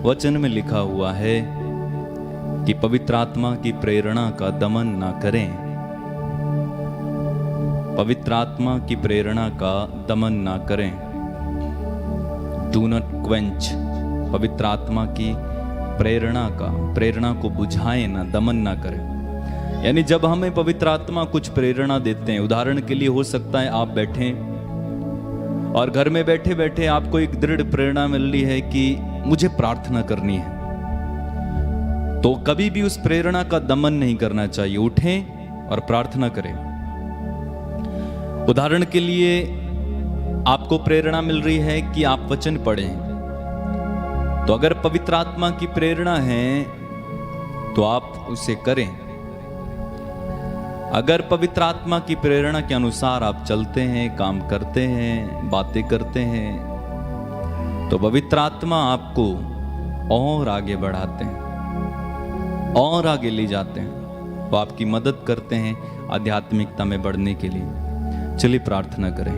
वचन में लिखा हुआ है कि पवित्र आत्मा की प्रेरणा का दमन ना करें। पवित्र आत्मा की प्रेरणा का दमन ना करें। Do not quench. पवित्र आत्मा की प्रेरणा को बुझाएं ना, दमन ना करें। यानी जब हमें पवित्र आत्मा कुछ प्रेरणा देते हैं, उदाहरण के लिए हो सकता है आप बैठें और घर में बैठे बैठे आपको एक दृढ़ प्रेरणा मिल रही है कि मुझे प्रार्थना करनी है, तो कभी भी उस प्रेरणा का दमन नहीं करना चाहिए। उठें और प्रार्थना करें। उदाहरण के लिए आपको प्रेरणा मिल रही है कि आप वचन पढ़ें, तो अगर पवित्र आत्मा की प्रेरणा है तो आप उसे करें। अगर पवित्र आत्मा की प्रेरणा के अनुसार आप चलते हैं, काम करते हैं, बातें करते हैं, तो पवित्र आत्मा आपको और आगे बढ़ाते हैं और आगे ले जाते हैं। वो आपकी मदद करते हैं आध्यात्मिकता में बढ़ने के लिए। चलिए प्रार्थना करें।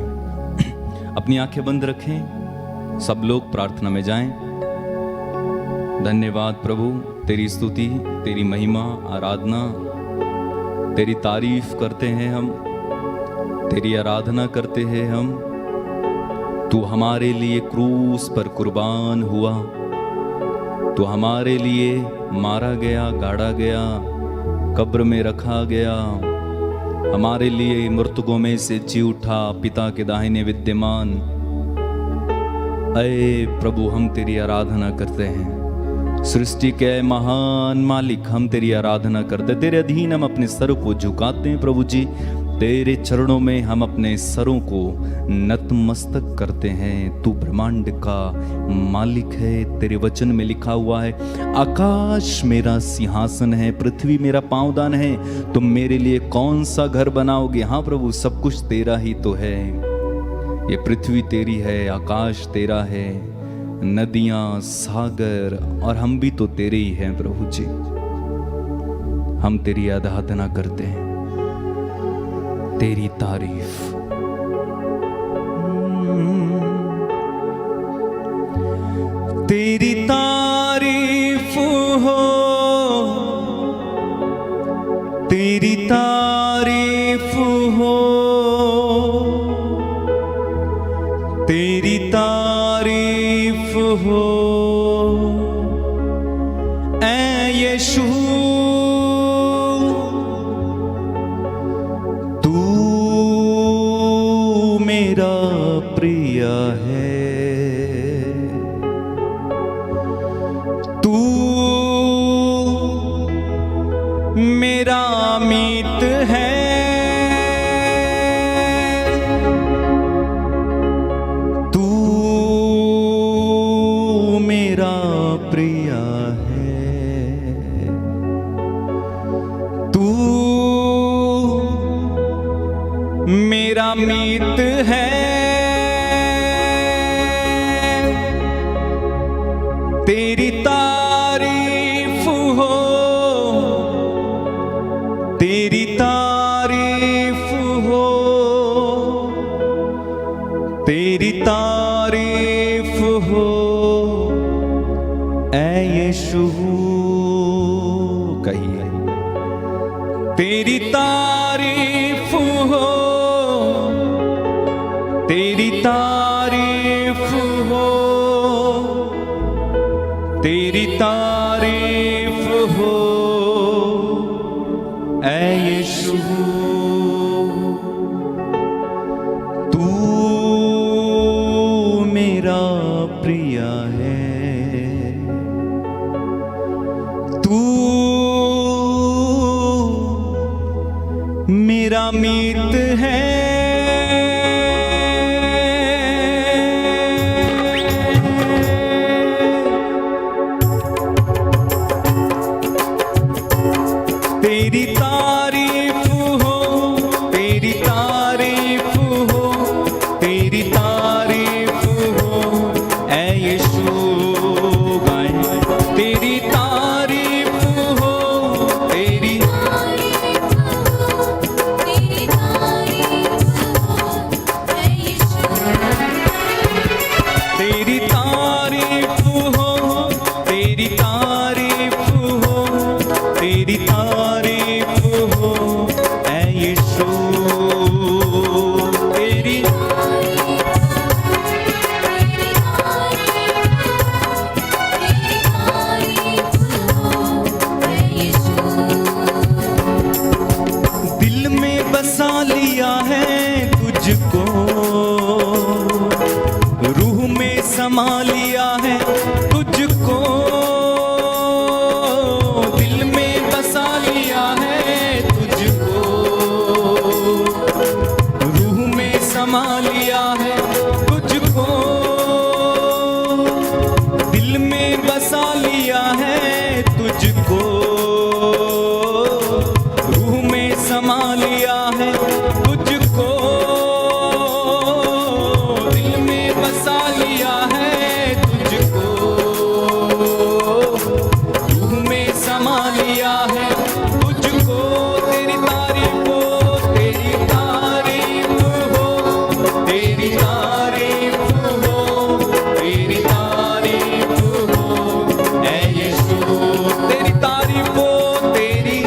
अपनी आंखें बंद रखें, सब लोग प्रार्थना में जाएं। धन्यवाद प्रभु, तेरी स्तुति, तेरी महिमा, आराधना, तेरी तारीफ करते हैं हम, तेरी आराधना करते हैं हम। तू हमारे लिए क्रूस पर कुर्बान हुआ, तू हमारे लिए मारा गया, गाड़ा गया, कब्र में रखा गया, हमारे लिए मृतकों में से जी उठा, पिता के दाहिने विद्यमान। ऐ प्रभु, हम तेरी आराधना करते हैं। सृष्टि के महान मालिक, हम तेरी आराधना करते, तेरे अधीन हम अपने सर को झुकाते हैं प्रभु जी। तेरे चरणों में हम अपने सरों को नतमस्तक करते हैं। तू ब्रह्मांड का मालिक है। तेरे वचन में लिखा हुआ है, आकाश मेरा सिंहासन है, पृथ्वी मेरा पांवदान है, तुम मेरे लिए कौन सा घर बनाओगे। हाँ प्रभु, सब कुछ तेरा ही तो है। ये पृथ्वी तेरी है, आकाश तेरा है, नदियां, सागर, और हम भी तो तेरे ही हैं प्रभु जी। हम तेरी आराधना करते हैं, तेरी तारीफ। तेरी तारीफ हो, तेरी तारीफ हो, तेरी तारीफ हो, ऐ यीशु तू मेरा प्रिय है, तू मेरा मीत है, प्रिय है, तू मेरा मीत है। तेरी तारीफ हो, तेरी तारीफ हो, तेरी तारीफ हो, ऐ यीशु। कहिए, तेरी तारीफ हो, तेरी तारीफ हो, तेरी तारीफ हो, ऐ यीशु। तू मेरा प्रिय है, तू मेरा मीत है। तेरी तारीफ हो, तेरी तारीफ हो, तेरी तारीफ हो, ऐ यीशु। गाएं, तेरी तारीफ हो, तेरी तारीफ हो, तेरी तारीफ बसा लिया है तुझको, रूह में समा लिया है तुझको, दिल में बसा लिया है तुझको, रूह में समा लिया है तुझको। तेरी तारीफ हो, तेरी तारीफ हो, तेरी तारीफ हो, तेरी तारीफ हो, ऐ यीशु तेरी तारीफ हो, तेरी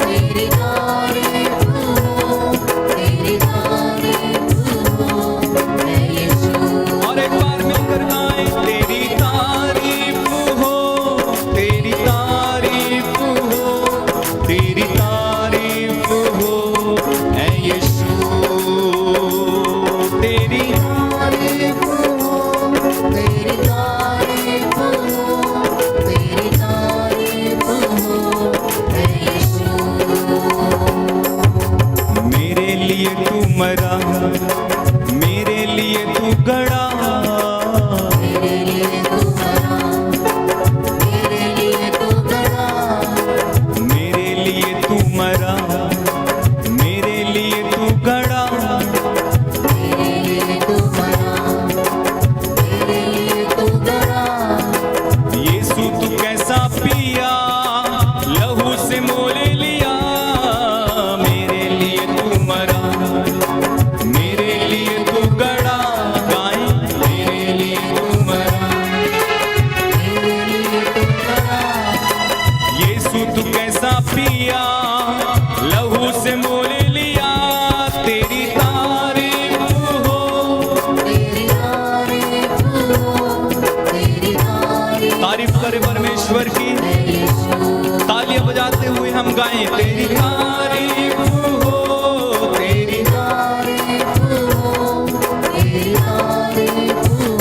तेरी तारीफ हो, तेरी तारीफ हो, ऐ यीशु। और एक बार मिलकर गाएं, तेरी तारीफ हो, तेरी तारीफ हो, तेरी तारीफ हो, ऐ यीशु तेरी तारीफ हो, तेरी तारीफ हो, तेरी तारीफ हो, ऐ यीशु। मेरे लिए तू मरा, मेरे लिए तू गड़ा, मेरे लिए तू मरा, मेरे लिए तू गड़ा, मेरे लिए तू मरा, मेरे लिए तू गड़ा। मेरे लिए तू मरा, मेरे लिए तू गड़ा। यीशु तू कैसा पिया, लहू से मोल लिया, मेरे लिए तू मरा, मेरे लिए तू गड़ा। गाएं, मेरे लिए तू मरा, मेरे लिए तू गड़ा, यीशु तू कैसा पिया, लहू से मोल लिया, तेरी तारीफ हो। तेरी तारीफ हो, तेरी तारीफ तारीफ करे परमेश्वर की, है यीशु। तालियां बजाते हुए हम गाएं, तेरी तारीफ हो, तेरी तारीफ हो, तेरी तारीफ हो,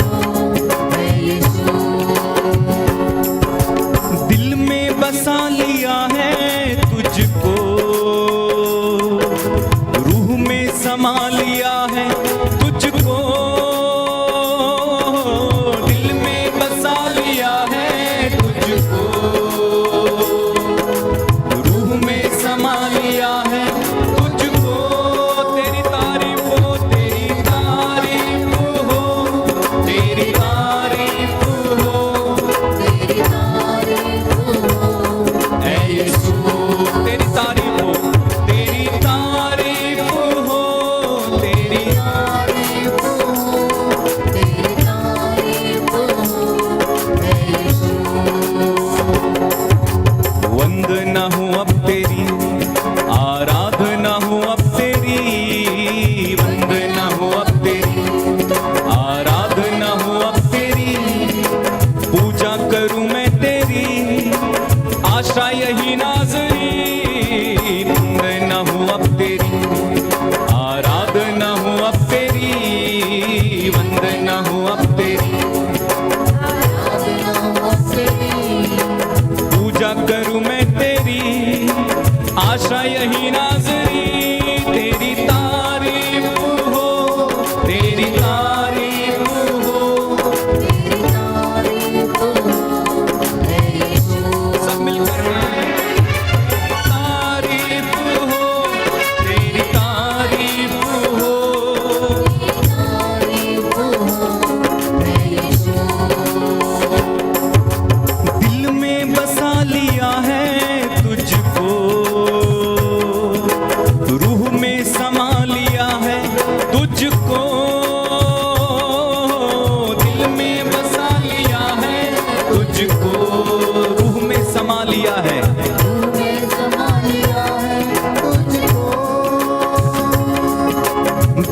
है यीशु। दिल में बसा लिया है तुझको, रूह में समा लिया है तुझको, दिल में बसा लिया है तुझको, रूह में समा लिया है तुझको। तेरी तारीफ हो, तेरी तारीफ हो, तेरी तारीफ हो, तेरी तारीफ हो, ऐ यीशु तेरी तारीफ हो, तेरी तारीफ हो, तेरी तारीफ हो, तेरी तारीफ हो, है यीशु। वंदना हो अब तेरी, आराधना हो अब तेरी, वंदना हो अब तेरी, आराधना हो अब तेरी, पूजा करूं मैं तेरी, आशा यही नाज़री। वंदना हो अब तेरी, आराधना हो अब तेरी, वंदना हो अब तेरी, आराधना हो तेरी, पूजा करूं मैं तेरी, आशा यही नाज़री। तेरी तारीफ हो, तेरी तारीफ हो, तेरी तारीफ हो, है यीशु। सब मिलकर गाएं, तारीफ हो, तेरी तारीफ हो, तारीफ हो, है यीशु। दिल में बसा लिया है तुझको, रूह में समा लिया है तुझको, दिल में बसा लिया है तुझको, रूह में समा लिया है। तूने समा लिया है तुझको,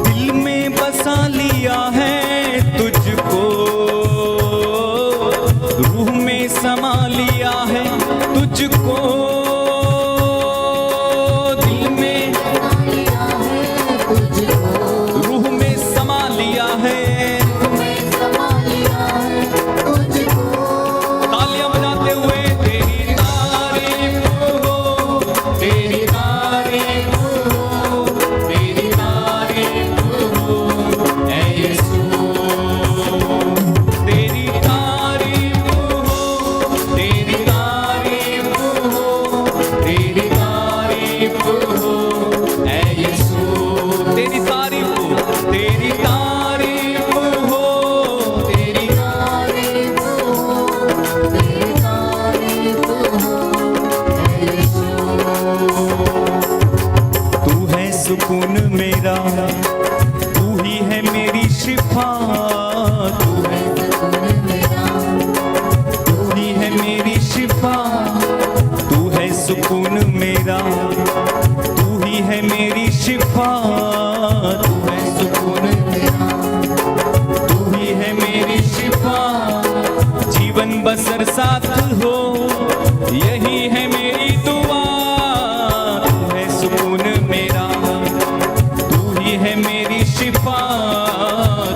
दिल में बसा लिया है तुझको, रूह में समा लिया है तुझको, दिल में समा लिया है तुझको, रूह में समा लिया है। तूने समा लिया है तुझको। तालियां बजाते हुए, तेरी तारीफ हो, तेरी तारीफ हो, तेरी तारीफ हो, ऐ यीशु तेरी तारीफ जीवन बसर साथ हो, यही है मेरी दुआ। तू है सुकून मेरा, तू ही है मेरी शिफा।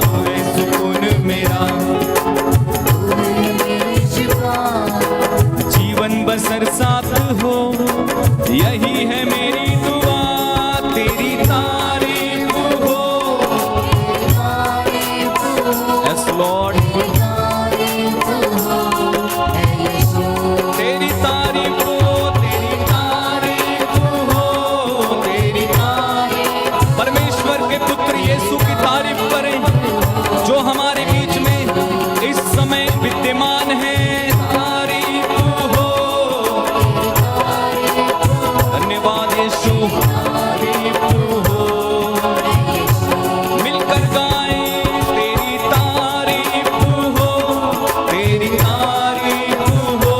तू है सुकून मेरा, मेरी शिफा। जीवन बसर साथ हो, यही है मेरी दुआ। तेरी तारीफ हो, यस लॉर्ड, तेरी तारीफ हो, तेरी तारीफ हो, तेरी तारीफ। परमेश्वर के पुत्र यीशु की तारीफ करें, जो हमारे बीच में इस समय विद्यमान है। तारीफ हो, धन्यवाद यीशु, तारीफ हो। मिलकर गाएं, तेरी तारीफ हो, तेरी तारीफ हो,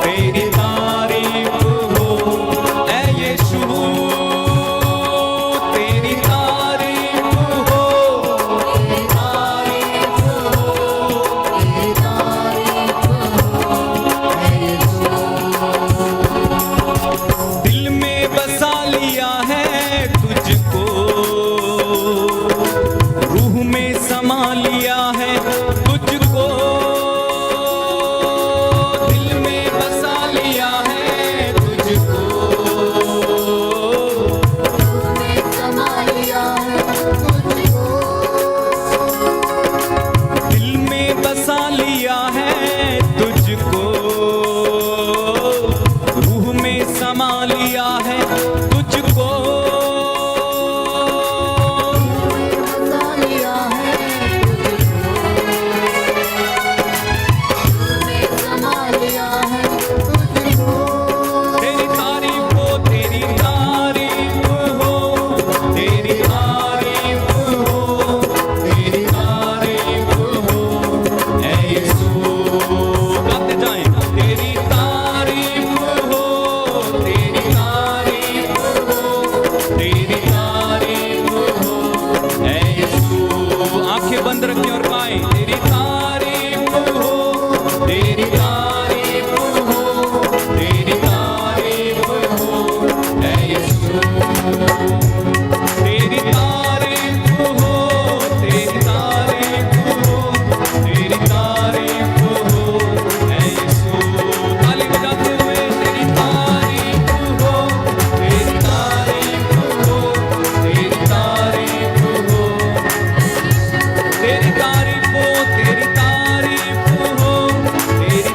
तेरी तारीफ हो। ऐ यीशु, तेरी तारीफ हो, तेरी तारीफ हो। दिल में बसा लिया है तुझको, रूह में समा लिया है तुझको। दिल में बसा लिया है तुझको, दिल में बसा लिया है तुझको, रूह में समा लिया है तुझको। तेरी तारीफ हो, तेरी तारीफ हो, तेरी तारीफ हो, तेरी तारीफ हो। ऐ यीशु, गाते जाएं, तेरी तारीफ हो, तेरी तारीफ हो, तेरी तारीफ हो। ऐ यीशु, आंखें बंद रखें और गाएं, तेरी तारीफ हो, तेरी तारीफ हो, तेरी तारीफ हो। ऐ यीशु, तेरी तारीफ हो, तेरी तारीफ हो, तेरी तारीफ हो। ऐ यीशु, ताली बजाते हुए, तेरी तारीफ हो, तेरी तारीफ हो, तेरी तारीफ हो। तेरी तारीफ हो, तेरी तारीफ हो, तेरी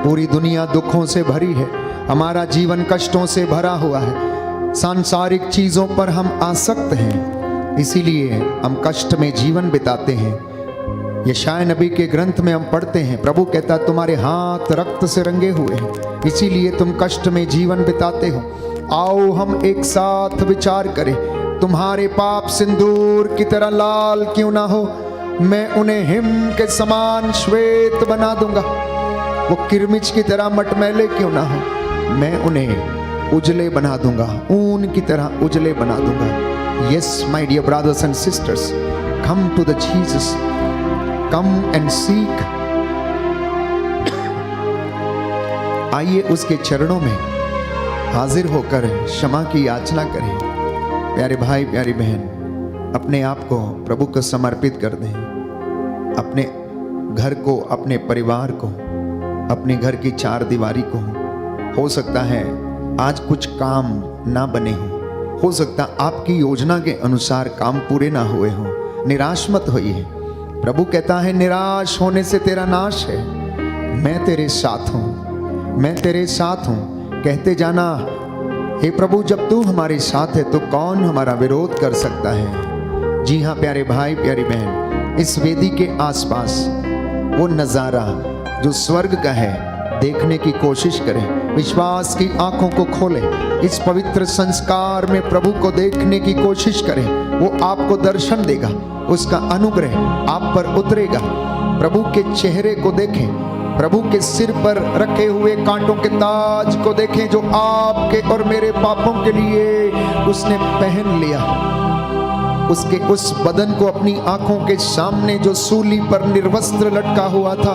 पूरी दुनिया दुखों से भरी है, हमारा जीवन कष्टों से भरा हुआ है, सांसारिक चीजों पर हम आसक्त हैं, इसीलिए हम कष्ट में जीवन बिताते हैं। यशायाह नबी के ग्रंथ में हम पढ़ते हैं, प्रभु कहता तुम्हारे हाथ रक्त से रंगे हुए हैं, इसीलिए तुम कष्ट में जीवन बिताते हो। आओ हम एक साथ विचार करें, तुम्हारे पाप सिंदूर की तरह लाल क्यों ना हो, मैं उन्हें हिम के समान श्वेत बना दूंगा। वो किरमिच की तरह मटमैले क्यों ना हो, मैं उन्हें उजले बना दूंगा, ऊन की तरह उजले बना दूंगा। Yes my dear brothers and sisters, come to the Jesus, come and seek. आइए उसके चरणों में हाजिर होकर क्षमा की याचना करें। प्यारे भाई प्यारी बहन, अपने आप को प्रभु को समर्पित कर दें। अपने घर को, अपने परिवार को, अपने घर की चार दीवारी को। हो सकता है आज कुछ काम ना बने हो सकता आपकी योजना के अनुसार काम पूरे ना हुए हो। निराश मत होइए, प्रभु कहता है निराश होने से तेरा नाश है। मैं तेरे साथ हूँ, मैं तेरे साथ हूँ। कहते जाना, हे प्रभु जब तू हमारे साथ है तो कौन हमारा विरोध कर सकता है। जी हाँ प्यारे भाई प्यारी बहन, इस वेदी के आसपास वो नज़ारा जो स्वर्ग का है देखने की कोशिश करें। विश्वास की आंखों को खोलें, इस पवित्र संस्कार में प्रभु को देखने की कोशिश करें। वो आपको दर्शन देगा, उसका अनुग्रह आप पर उतरेगा। प्रभु के चेहरे को देखें, प्रभु के सिर पर रखे हुए कांटों के ताज को देखें जो आपके और मेरे पापों के लिए उसने पहन लिया। उसके उस बदन को अपनी आंखों के सामने जो सूली पर निर्वस्त्र लटका हुआ था,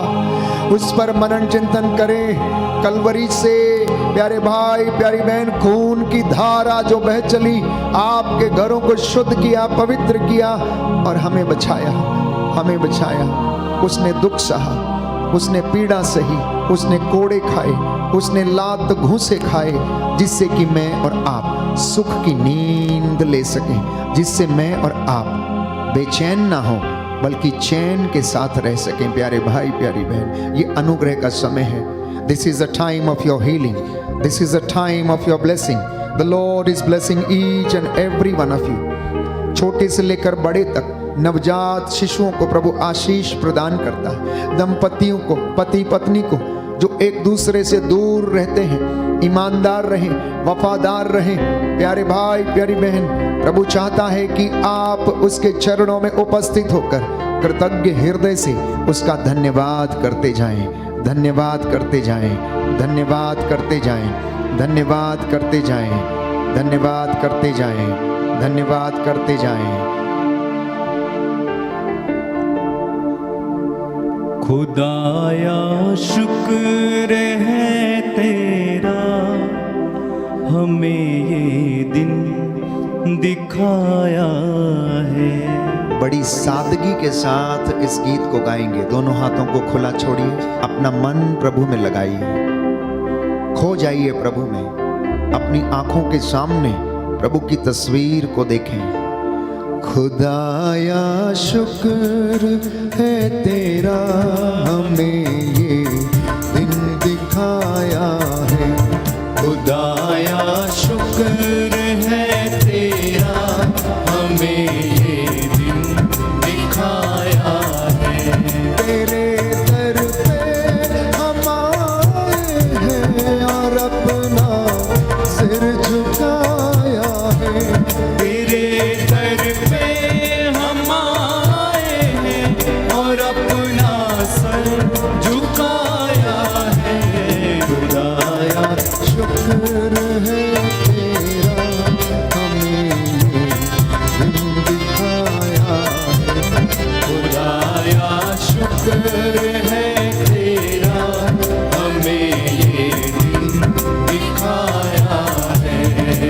उस पर मनन चिंतन करें। कलवरी से प्यारे भाई प्यारी बहन खून की धारा जो बह चली, आपके घरों को शुद्ध किया, पवित्र किया और हमें बचाया, हमें बचाया। उसने दुख सहा, उसने पीड़ा सही, उसने कोड़े खाए, उसने लात घूंसे खाए, जिससे कि मैं और आप सुख की नींद ले सकें, जिससे मैं और आप बेचैन ना हो बल्कि चैन के साथ रह सकें। प्यारे भाई प्यारी बहन, ये अनुग्रह का समय है। This is the time of your healing, this is the time of your blessing. The Lord is blessing each and every one of you. छोटे से लेकर बड़े तक नवजात शिशुओं को प्रभु आशीष प्रदान करता है। दंपतियों को, पति पत्नी को जो एक दूसरे से दूर रहते हैं, ईमानदार रहें, वफादार रहें। प्यारे भाई प्यारी बहन, प्रभु चाहता है कि आप उसके चरणों में उपस्थित होकर कृतज्ञ हृदय से उसका धन्यवाद करते जाएं, धन्यवाद करते जाएं, धन्यवाद करते जाएं, धन्यवाद करते जाएं, धन्यवाद करते जाएं, धन्यवाद करते जाएं। खुदाया शुक्र है तेरा, हमें ये दिन दिखाया है। बड़ी सादगी के साथ इस गीत को गाएंगे। दोनों हाथों को खुला छोड़िए, अपना मन प्रभु में लगाइए, खो जाइए प्रभु में। अपनी आंखों के सामने प्रभु की तस्वीर को देखें। खुदाया शुक्र है तेरा, हमें ये दिन दिखाया है। खुदाया शुक्र है तेरा, हमें ये दिन दिखाया है। तेरे दर पे हम आए हैं और अपना सिर झुकाया है। तेरे दर पे हम आए हैं और अपना सर झुकाया है। खुदाया शुक्र है तेरा, हमें ये दिन दिखाया है। खुदाया शुक्र है तेरा, हमें ये दिन दिखाया है।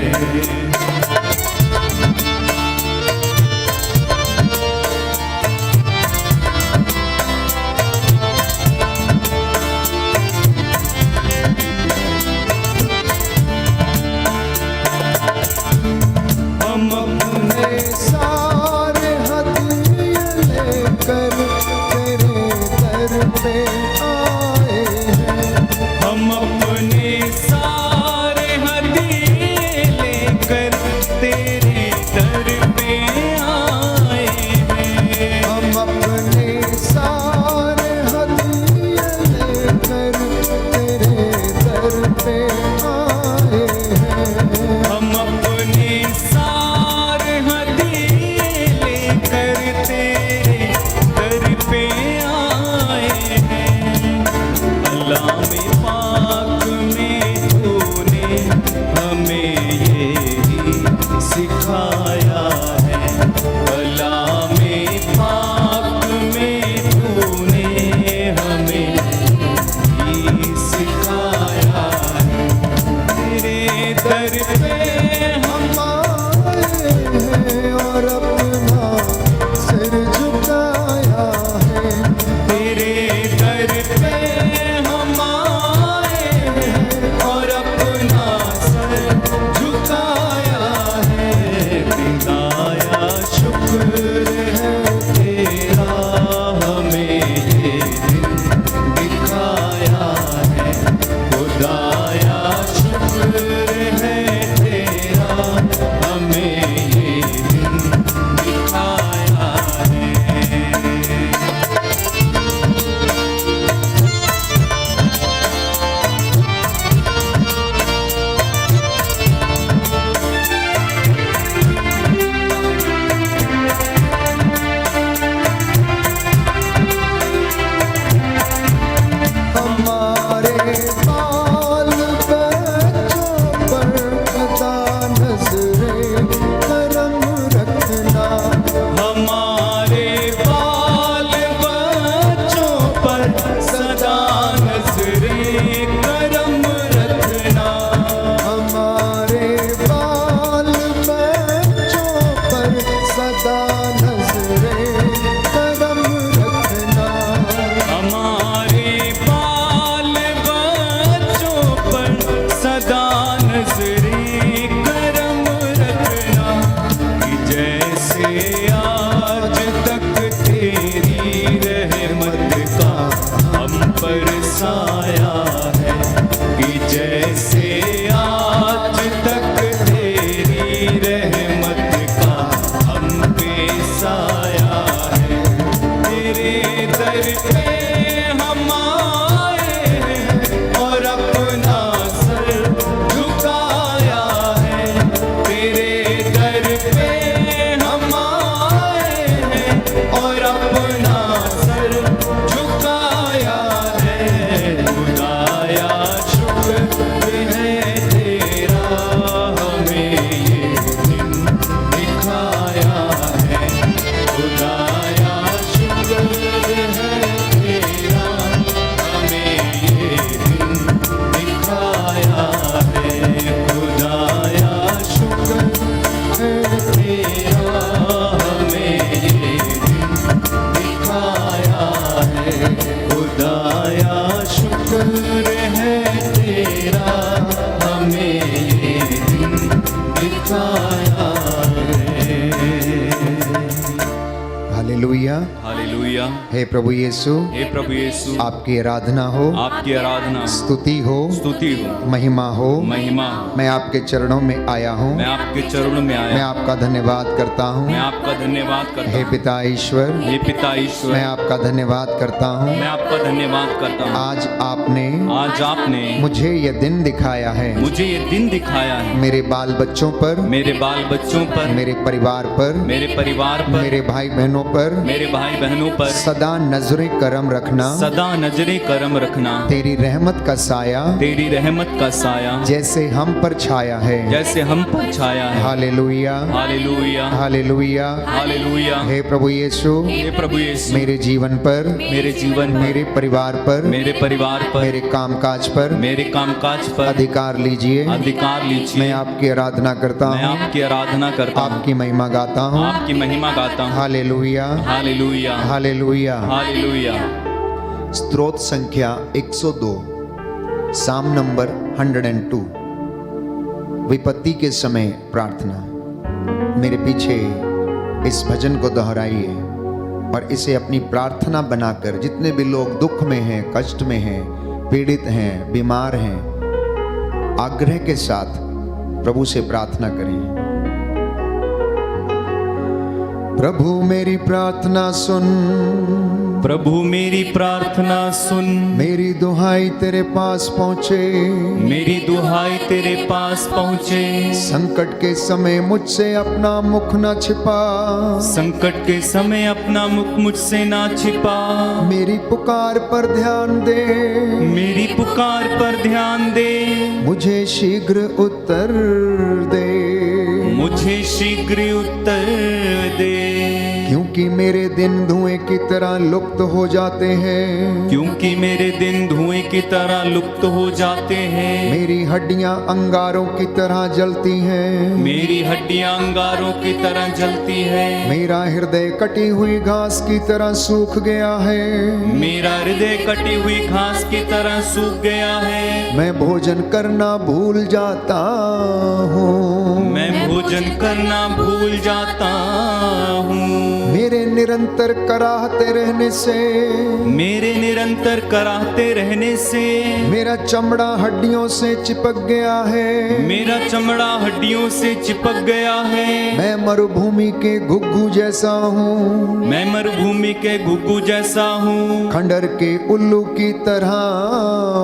हमें यही सिखाया है। कला में पाक में तूने हमें यही सिखाया है। तेरे दर पे हम आए हैं और अपना सिर झुकाया है। तेरे दर पे हम आए हैं और अपना सर झुकाया है। खुदाया शुक्र है तेरा हमें ये दिन दिखाया है। खुदाया शुक्र है तेरा हमें ये दिन दिखाया है। हमारे बाल बच्चों पर सदा नजरे करम रखना। हमारे बाल बच्चों पर सदा नजरे करम रखना। हमारे बाल बच्चों पर सदा नजरे करम रखना। हमारे बाल बच्चों पर सदा नजरे करम रखना। कि जैसे आज तक तेरी रहमत का हम पर साया है। कि जैसे आज तक तेरी रहमत का हम पे साया है। तेरे दर पे हम आए हैं और अपना सर झुकाया है। तेरे दर पे हम आए हैं और अपना सर झुकाया है। खुदाया शुक्र है तेरा हमें ये दिन दिखाया है। खुदाया शुक्र है तेरा हमें ये दिन दिखाया है। खुदाया शुक्र है तेरा हमें ये दिन दिखाया है। खुदाया शुक्र है तेरा हमें ये दिन दिखाया है। हालेलुया। हालेलुया। हे प्रभु यीशु, हे प्रभु यीशु, आपकी आराधना हो, आपकी आराधना, स्तुति हो, स्तुति हो, महिमा हो। महिमा। मैं आपके चरणों में आया हूँ। मैं आपके चरणों में मैं आया। आपका धन्यवाद करता हूँ। मैं आपका धन्यवाद करता हे हूँ। पिता ईश्वर, हे पिता ईश्वर, मैं आपका धन्यवाद करता हूँ। मैं आपका धन्यवाद करता हूँ। आज आपने आज आपने मुझे ये दिन दिखाया है। मुझे ये दिन दिखाया है। मेरे बाल बच्चों पर, मेरे बाल बच्चों पर, मेरे परिवार पर, मेरे परिवार पर, मेरे भाई बहनों पर, मेरे भाई बहनों पर सदा नजरे करम रखना। सदा नजरे करम रखना। तेरी रहमत का साया तेरी रहमत का साया जैसे हम पर छाया है। जैसे हम पर छाया है। Hallelujah, hallelujah. हालेलुया। हालेलुया। हे प्रभु यीशु, हे प्रभु यीशु, मेरे जीवन पर, मेरे जीवन पर, मेरे परिवार पर, मेरे परिवार पर, मेरे कामकाज पर मेरे कामकाज पर अधिकार लीजिए। अधिकार लीजिए। मैं आपकी आराधना करता मैं हूँ, आपकी आराधना करता हूँ, आपकी महिमा गाता हूँ। आपकी महिमा गाता हूँ। Hallelujah, hallelujah. हालेलुया। हालेलुया। स्तोत्र संख्या 102, साम नंबर 102। विपत्ति के समय प्रार्थना। मेरे पीछे इस भजन को दोहराइए और इसे अपनी प्रार्थना बनाकर जितने भी लोग दुख में हैं, कष्ट में हैं, पीड़ित हैं, बीमार हैं, आग्रह के साथ प्रभु से प्रार्थना करें। प्रभु मेरी प्रार्थना सुन, प्रभु मेरी प्रार्थना सुन, मेरी दुहाई तेरे पास पहुँचे, मेरी दुहाई तेरे पास पहुँचे। संकट के समय मुझसे अपना मुख न छिपा, संकट के समय अपना मुख मुझसे ना छिपा। मेरी पुकार पर ध्यान दे, मेरी पुकार पर ध्यान दे, मुझे शीघ्र उत्तर दे, मुझे शीघ्र उत्तर दे। क्योंकि मेरे दिन धुएं की तरह लुप्त हो जाते हैं, क्योंकि मेरे दिन धुएं की तरह लुप्त हो जाते हैं। मेरी हड्डियां अंगारों की तरह जलती हैं, मेरी हड्डियां अंगारों की तरह जलती है। मेरा हृदय कटी हुई घास की तरह सूख गया है, मेरा हृदय कटी हुई घास की तरह सूख गया है। मैं भोजन करना भूल जाता हूँ, मैं भोजन करना भूल जाता हूँ। मेरे निरंतर कराहते रहने से, मेरे निरंतर कराहते रहने से, मेरा चमड़ा हड्डियों से चिपक गया है, मेरा चमड़ा हड्डियों से चिपक गया है। मैं मरुभूमि के घुग्गू जैसा हूँ, मैं मरुभूमि के घुग्गू जैसा हूँ, खंडर के उल्लू की तरह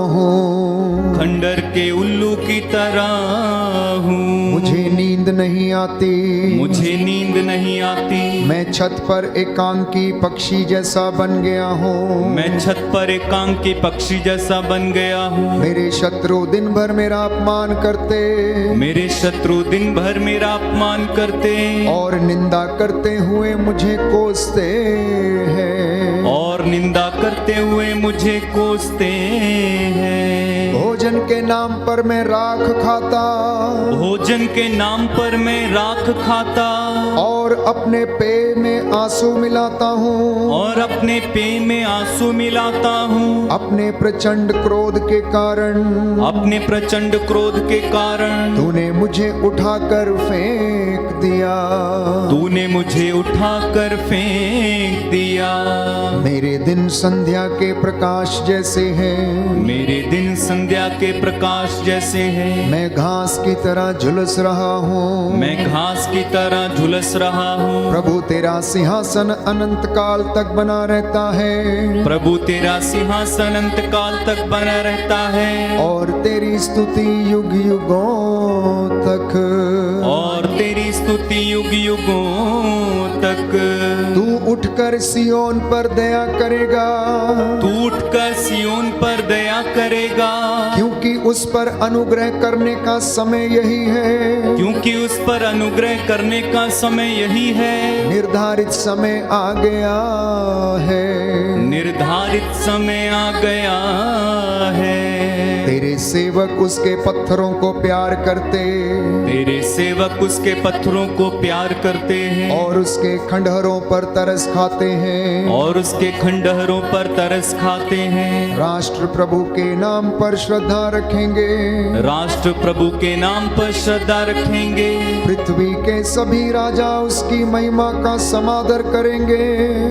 हूँ, खंडर के उल्लू की तरह हूँ। मुझे नींद नहीं आती, मुझे नींद नहीं आती। मैं छत पर एकांकी पक्षी जैसा बन गया हूँ, मैं छत पर एकांकी पक्षी जैसा बन गया हूँ। मेरे शत्रु दिन भर मेरा अपमान करते, मेरे शत्रु दिन भर मेरा अपमान करते और निंदा करते हुए मुझे कोसते हैं, और निंदा करते हुए मुझे कोसते हैं। भोजन के नाम पर मैं राख खाता, भोजन के नाम पर मैं राख खाता, और अपने पेय में आंसू मिलाता हूँ, और अपने पेय में आंसू मिलाता हूँ। अपने प्रचंड क्रोध के कारण, अपने प्रचंड क्रोध के कारण तूने मुझे उठाकर फेंक दिया, तूने मुझे उठाकर फेंक दिया। मेरे दिन संध्या के प्रकाश जैसे हैं, मेरे दिन संध्या के प्रकाश जैसे हैं। मैं घास की तरह झुलस रहा हूँ, मैं घास की तरह झुलस रहा हूँ। प्रभु तेरा सिंहासन अनंत काल तक बना रहता है, प्रभु तेरा सिंहासन अनंत काल तक बना रहता है, और तेरी स्तुति युग युगों तक, और तेरी स्तुति युग युगों तक। तू उठकर सियोन पर दया करेगा, तू उठकर सियोन पर दया करेगा, क्योंकि उस पर अनुग्रह करने का समय यही है, क्योंकि उस पर अनुग्रह करने का समय यही है। निर्धारित समय आ गया है, निर्धारित समय आ गया है। तेरे सेवक उसके पत्थरों को प्यार करते, तेरे सेवक उसके पत्थरों को प्यार करते हैं, और उसके खंडहरों पर तरस खाते हैं, और उसके खंडहरों पर तरस खाते हैं। राष्ट्र प्रभु के नाम पर श्रद्धा रखेंगे, राष्ट्र प्रभु के नाम पर श्रद्धा रखेंगे। पृथ्वी के सभी राजा उसकी महिमा का समादर करेंगे,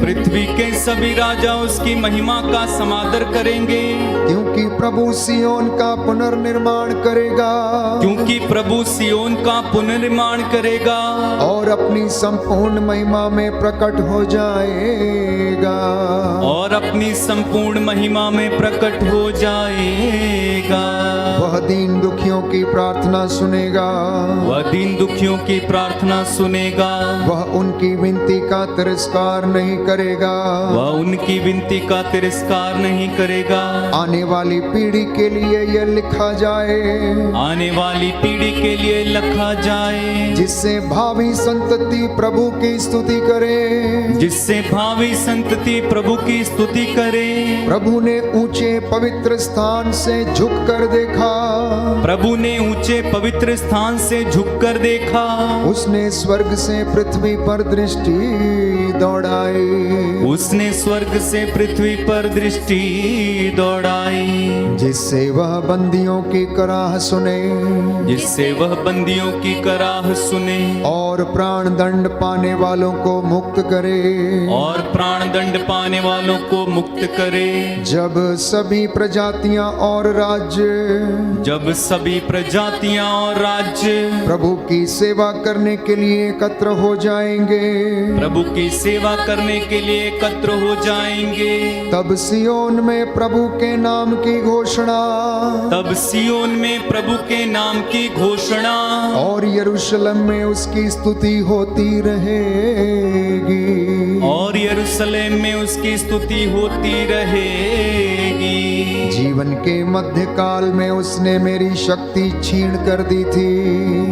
पृथ्वी के सभी राजा उसकी महिमा का समादर करेंगे, क्योंकि प्रभु सियोन का पुनर्निर्माण करेगा, क्योंकि प्रभु सियोन का पुनर्निर्माण करेगा, और अपनी संपूर्ण महिमा में प्रकट हो जाएगा, और अपनी संपूर्ण महिमा में प्रकट हो जाएगा। वह दीन दुखियों की प्रार्थना सुनेगा, वह दीन दुखियों की प्रार्थना सुनेगा, वह उनकी विनती का तिरस्कार नहीं करेगा, वह उनकी विनती का तिरस्कार नहीं करेगा। आने वाली पीढ़ी के लिए यह लिखा जाए, आने वाली पीढ़ी के लिए लिखा जाए, जिससे भावी संतति प्रभु की स्तुति करे, जिससे भावी संतति प्रभु की स्तुति करे। प्रभु ने ऊंचे पवित्र स्थान से झुक कर देखा, प्रभु ने ऊंचे पवित्र स्थान से झुककर देखा, उसने स्वर्ग से पृथ्वी पर दृष्टि दौड़ाई, उसने स्वर्ग से पृथ्वी पर दृष्टि दौड़ाई, जिससे वह बंदियों की कराह सुने, जिससे वह बंदियों की कराह सुने और प्राण दंड पाने वालों को मुक्त करे। और प्राण दंड पाने वालों को मुक्त करे। जब सभी प्रजातियां और राज्य जब सभी प्रजातियां और राज्य प्रभु की सेवा करने के लिए एकत्र हो जाएंगे, प्रभु की सेवा करने के लिए एकत्र हो जाएंगे, तब सियोन में प्रभु के नाम की घोषणा तब सियोन में प्रभु के नाम की घोषणा और यरूशलेम में उसकी स्तुति होती रहेगी। और यरूशलेम में उसकी स्तुति होती रहेगी। जीवन के मध्यकाल में उसने मेरी शक्ति छीन कर दी थी।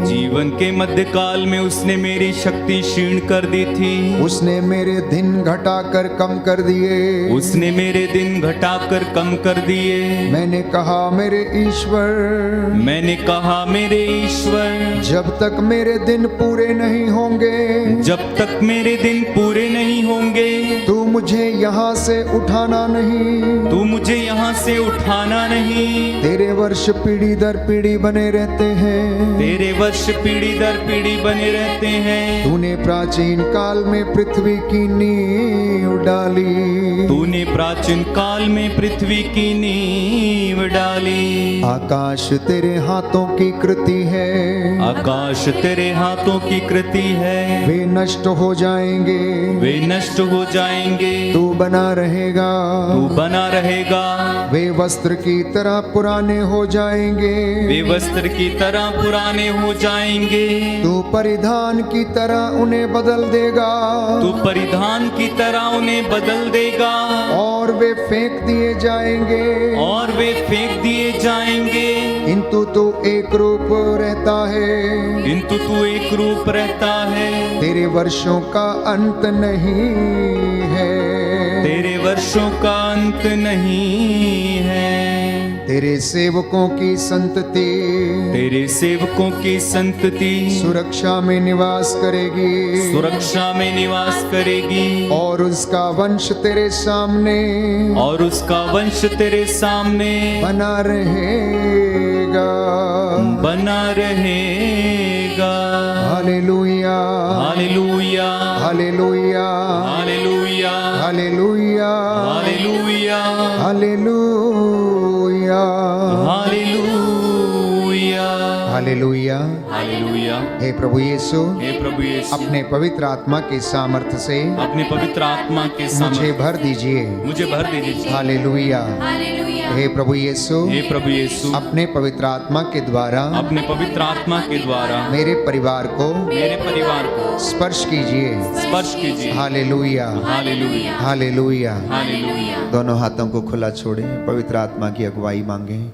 जीवन के मध्यकाल में उसने मेरी शक्ति क्षीण कर दी थी। उसने मेरे दिन घटाकर कम कर दिए। उसने मेरे दिन घटाकर कम कर दिए। मैंने कहा मेरे ईश्वर, मैंने कहा मेरे ईश्वर, जब तक मेरे दिन पूरे नहीं होंगे, जब तक मेरे दिन पूरे नहीं होंगे, तू मुझे यहाँ से उठाना नहीं। तू मुझे यहाँ से उठाना नहीं। तेरे वर्ष पीढ़ी दर पीढ़ी बने रहते हैं। तेरे वर्ष पीढ़ी दर पीढ़ी बने रहते हैं। तूने प्राचीन काल में पृथ्वी की नींव डाली। तूने प्राचीन काल में पृथ्वी की नींव डाली। आकाश तेरे हाथों की कृति है। आकाश तेरे हाथों की कृति है। वे नष्ट हो जाएंगे, वे नष्ट हो जाएंगे, तू बना रहेगा। तू बना रहेगा। वे वस्त्र की तरह पुराने हो जाएंगे। वे वस्त्र की तरह पुराने हो जाएंगे। तू परिधान की तरह उन्हें बदल देगा। तू परिधान की तरह उन्हें बदल देगा। और वे फेंक दिए जाएंगे। और वे फेंक दिए जाएंगे। किंतु तू एक रूप रहता है। किंतु तू एक रूप रहता है। तेरे वर्षों का अंत नहीं है। तेरे वर्षों का अंत नहीं है। तेरे सेवकों की संतति, तेरे सेवकों की संतति सुरक्षा में निवास करेगी। सुरक्षा में निवास करेगी। और उसका वंश तेरे सामने, और उसका वंश तेरे सामने बना रहेगा। बना रहेगा। Hallelujah, hallelujah, hallelujah, hallelujah, hallelujah, hallelujah, hallelujah, hallelujah, hallelujah. Hallelujah. हे प्रभु यीशु, हे प्रभु यीशु, अपने पवित्र आत्मा के सामर्थ्य से अपने पवित्र आत्मा के मुझे सामने भर दीजिए। मुझे भर दीजिए। हालेलुया। हे प्रभु यीशु, हे प्रभु यीशु, अपने पवित्र आत्मा के द्वारा अपने पवित्र आत्मा के द्वारा मेरे परिवार को, मेरे परिवार को स्पर्श कीजिए। स्पर्श कीजिए। Hallelujah, hallelujah, hallelujah. हालेलुया। दोनों हाथों को खुला छोड़े, पवित्र आत्मा की अगुवाई मांगे,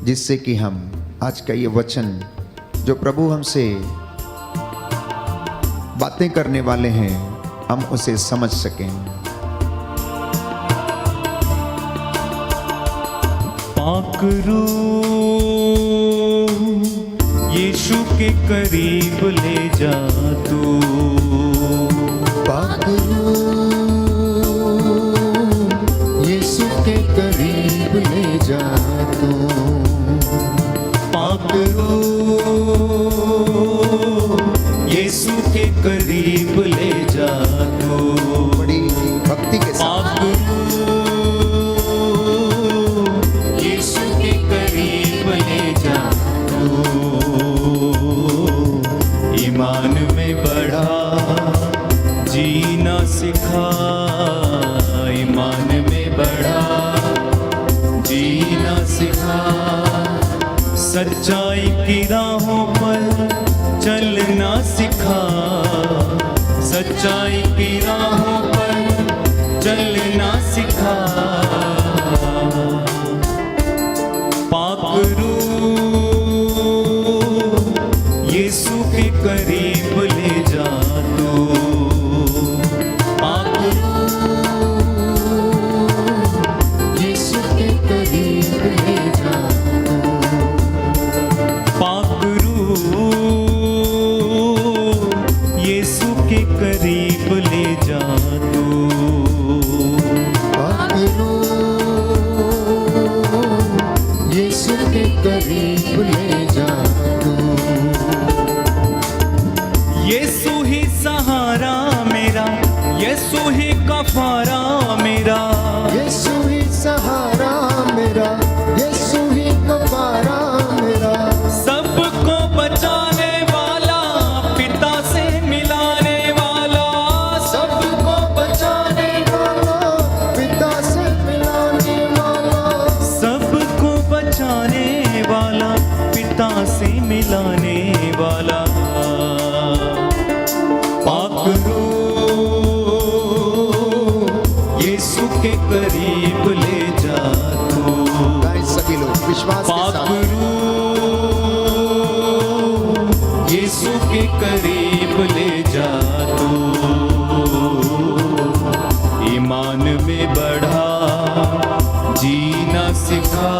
जिससे कि हम आज का ये वचन जो प्रभु हमसे बातें करने वाले हैं, हम उसे समझ सकें। पाक रूह यीशु के करीब ले जा तू। पाक रूह यीशु के करीब ले जा तू। पाक रूह यीशु के करीब ले जा तू। बड़ी भक्ति के साथ पाक रूह यीशु के करीब ले जा तू। ईमान में बढ़ा जीना सिखा। ईमान में बढ़ा जीना सिखा। सच्चाई की राहों पर चलना सिखा। सच्चाई की राहों पर चलना सिखा। पाक रूह यीशु के करीब ले जा तू। पाक यीशु के करीब ले जा तू। पाक रूह यीशु के करीब ले जा तू। पाक रूह यीशु के करीब ले जा तू। यीशु के करीब ले जा तू, ईमान में बढ़ा जीना सिखा,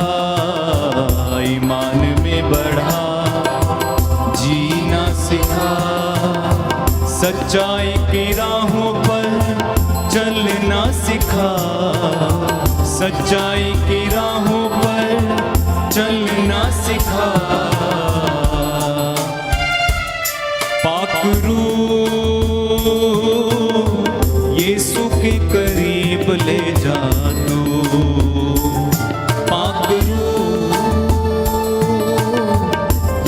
ईमान में बढ़ा जीना सिखा, सच्चाई की राहों पर चलना सिखा, सच्चाई की राहों पर चलना सिखा, पाक रूह यीशु के करीब ले जा तू, पाक रूह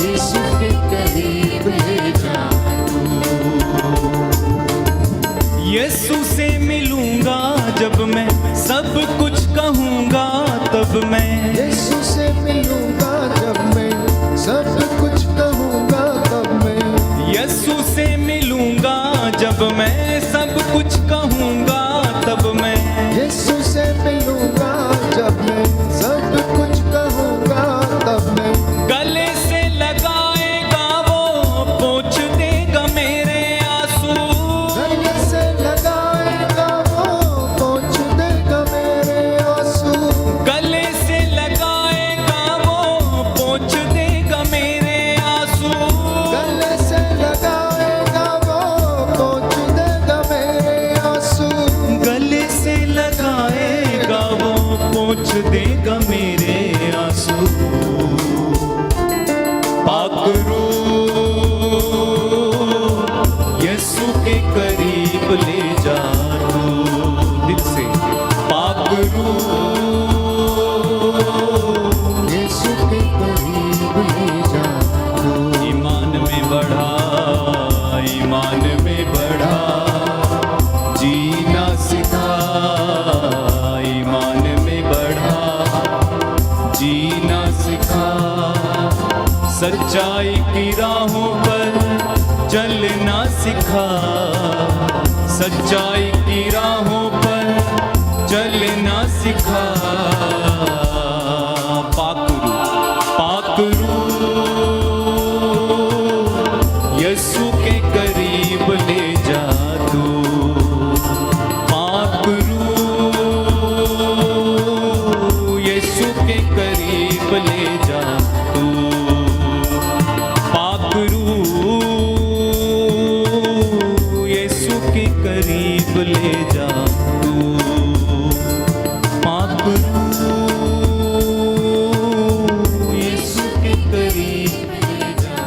यीशु के करीब ले जा यीशु से मिलूंगा जब मैं सब कुछ कहूंगा, तब मैं यीशु से मिलूंगा जब मैं सब कुछ कहूंगा, तब मैं यीशु से मिलूंगा जब मैं सब कुछ कहूंगा, तब मैं यीशु से मिलूंगा जब मैं सब कुछ कहूंगा, तब मैं गले से लगाएगा वो पोंछ देगा मेरे आंसू, गले से लगाएगा वो पोंछ देगा मेरे आंसू, गले से लगाएगा वो पोंछ देगा मेरे आंसू, गले से लगाएगा वो पोंछ देगा मेरे आंसू, गले से लगाएगा वो पोंछ देगा मेरे आंसू, पाक रूह यीशु के करीब ले जा तू, दिल से पाक रूह यीशु के करीब ले जा तू, ईमान में बढ़ा, ईमान में बढ़ा जीना सिखा, ईमान में बढ़ा जीना सिखा, सच्चाई की राहों पर चलना सिखा, सच्चाई की राहों पर चलना सिखा, पाक रूह यीशु के करीब ले जा तू, पाक रूह यीशु के करीब ले जा तू, पाक रूह यीशु के करीब ले जा तू, पाक रूह यीशु के करीब ले जा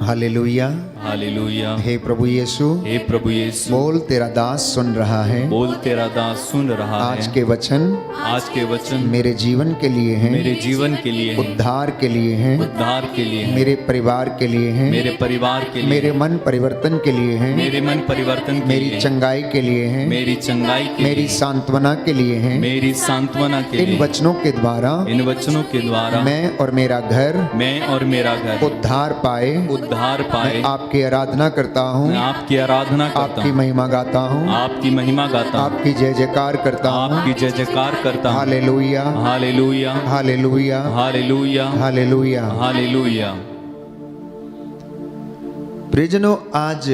हालेलुया। हालेलुया। हे प्रभु यीशु, हे प्रभु यीशु, बोल तेरा दास सुन रहा है, बोल तेरा दास सुन रहा आज है, के वचन आज के वचन मेरे जीवन के लिए हैं, मेरे जीवन के लिए है, उद्धार के लिए हैं, उद्धार के लिए है, मेरे परिवार के लिए हैं, मेरे परिवार के लिए, मेरे मन परिवर्तन के लिए हैं, मेरे मन परिवर्तन के मेरी लिए, चंगाई के लिए हैं, मेरी चंगाई के मेरी लिए, सांत्वना के लिए हैं। मेरी सांत्वना के इन लिए, वचनों के द्वारा इन वचनों के द्वारा मैं और मेरा घर मैं और मेरा घर उद्धार पाए, उद्धार पाए, आपकी आराधना करता हूँ, मैं आपकी आराधना करता आपकी हूँ, महिमा गाता हूँ, आपकी महिमा गाता हूँ, आपकी जय जयकार करता हूँ। आपकी जय जयकार करता हूँ। Hallelujah, hallelujah, hallelujah, hallelujah, hallelujah. Hallelujah. प्रियजनों, आज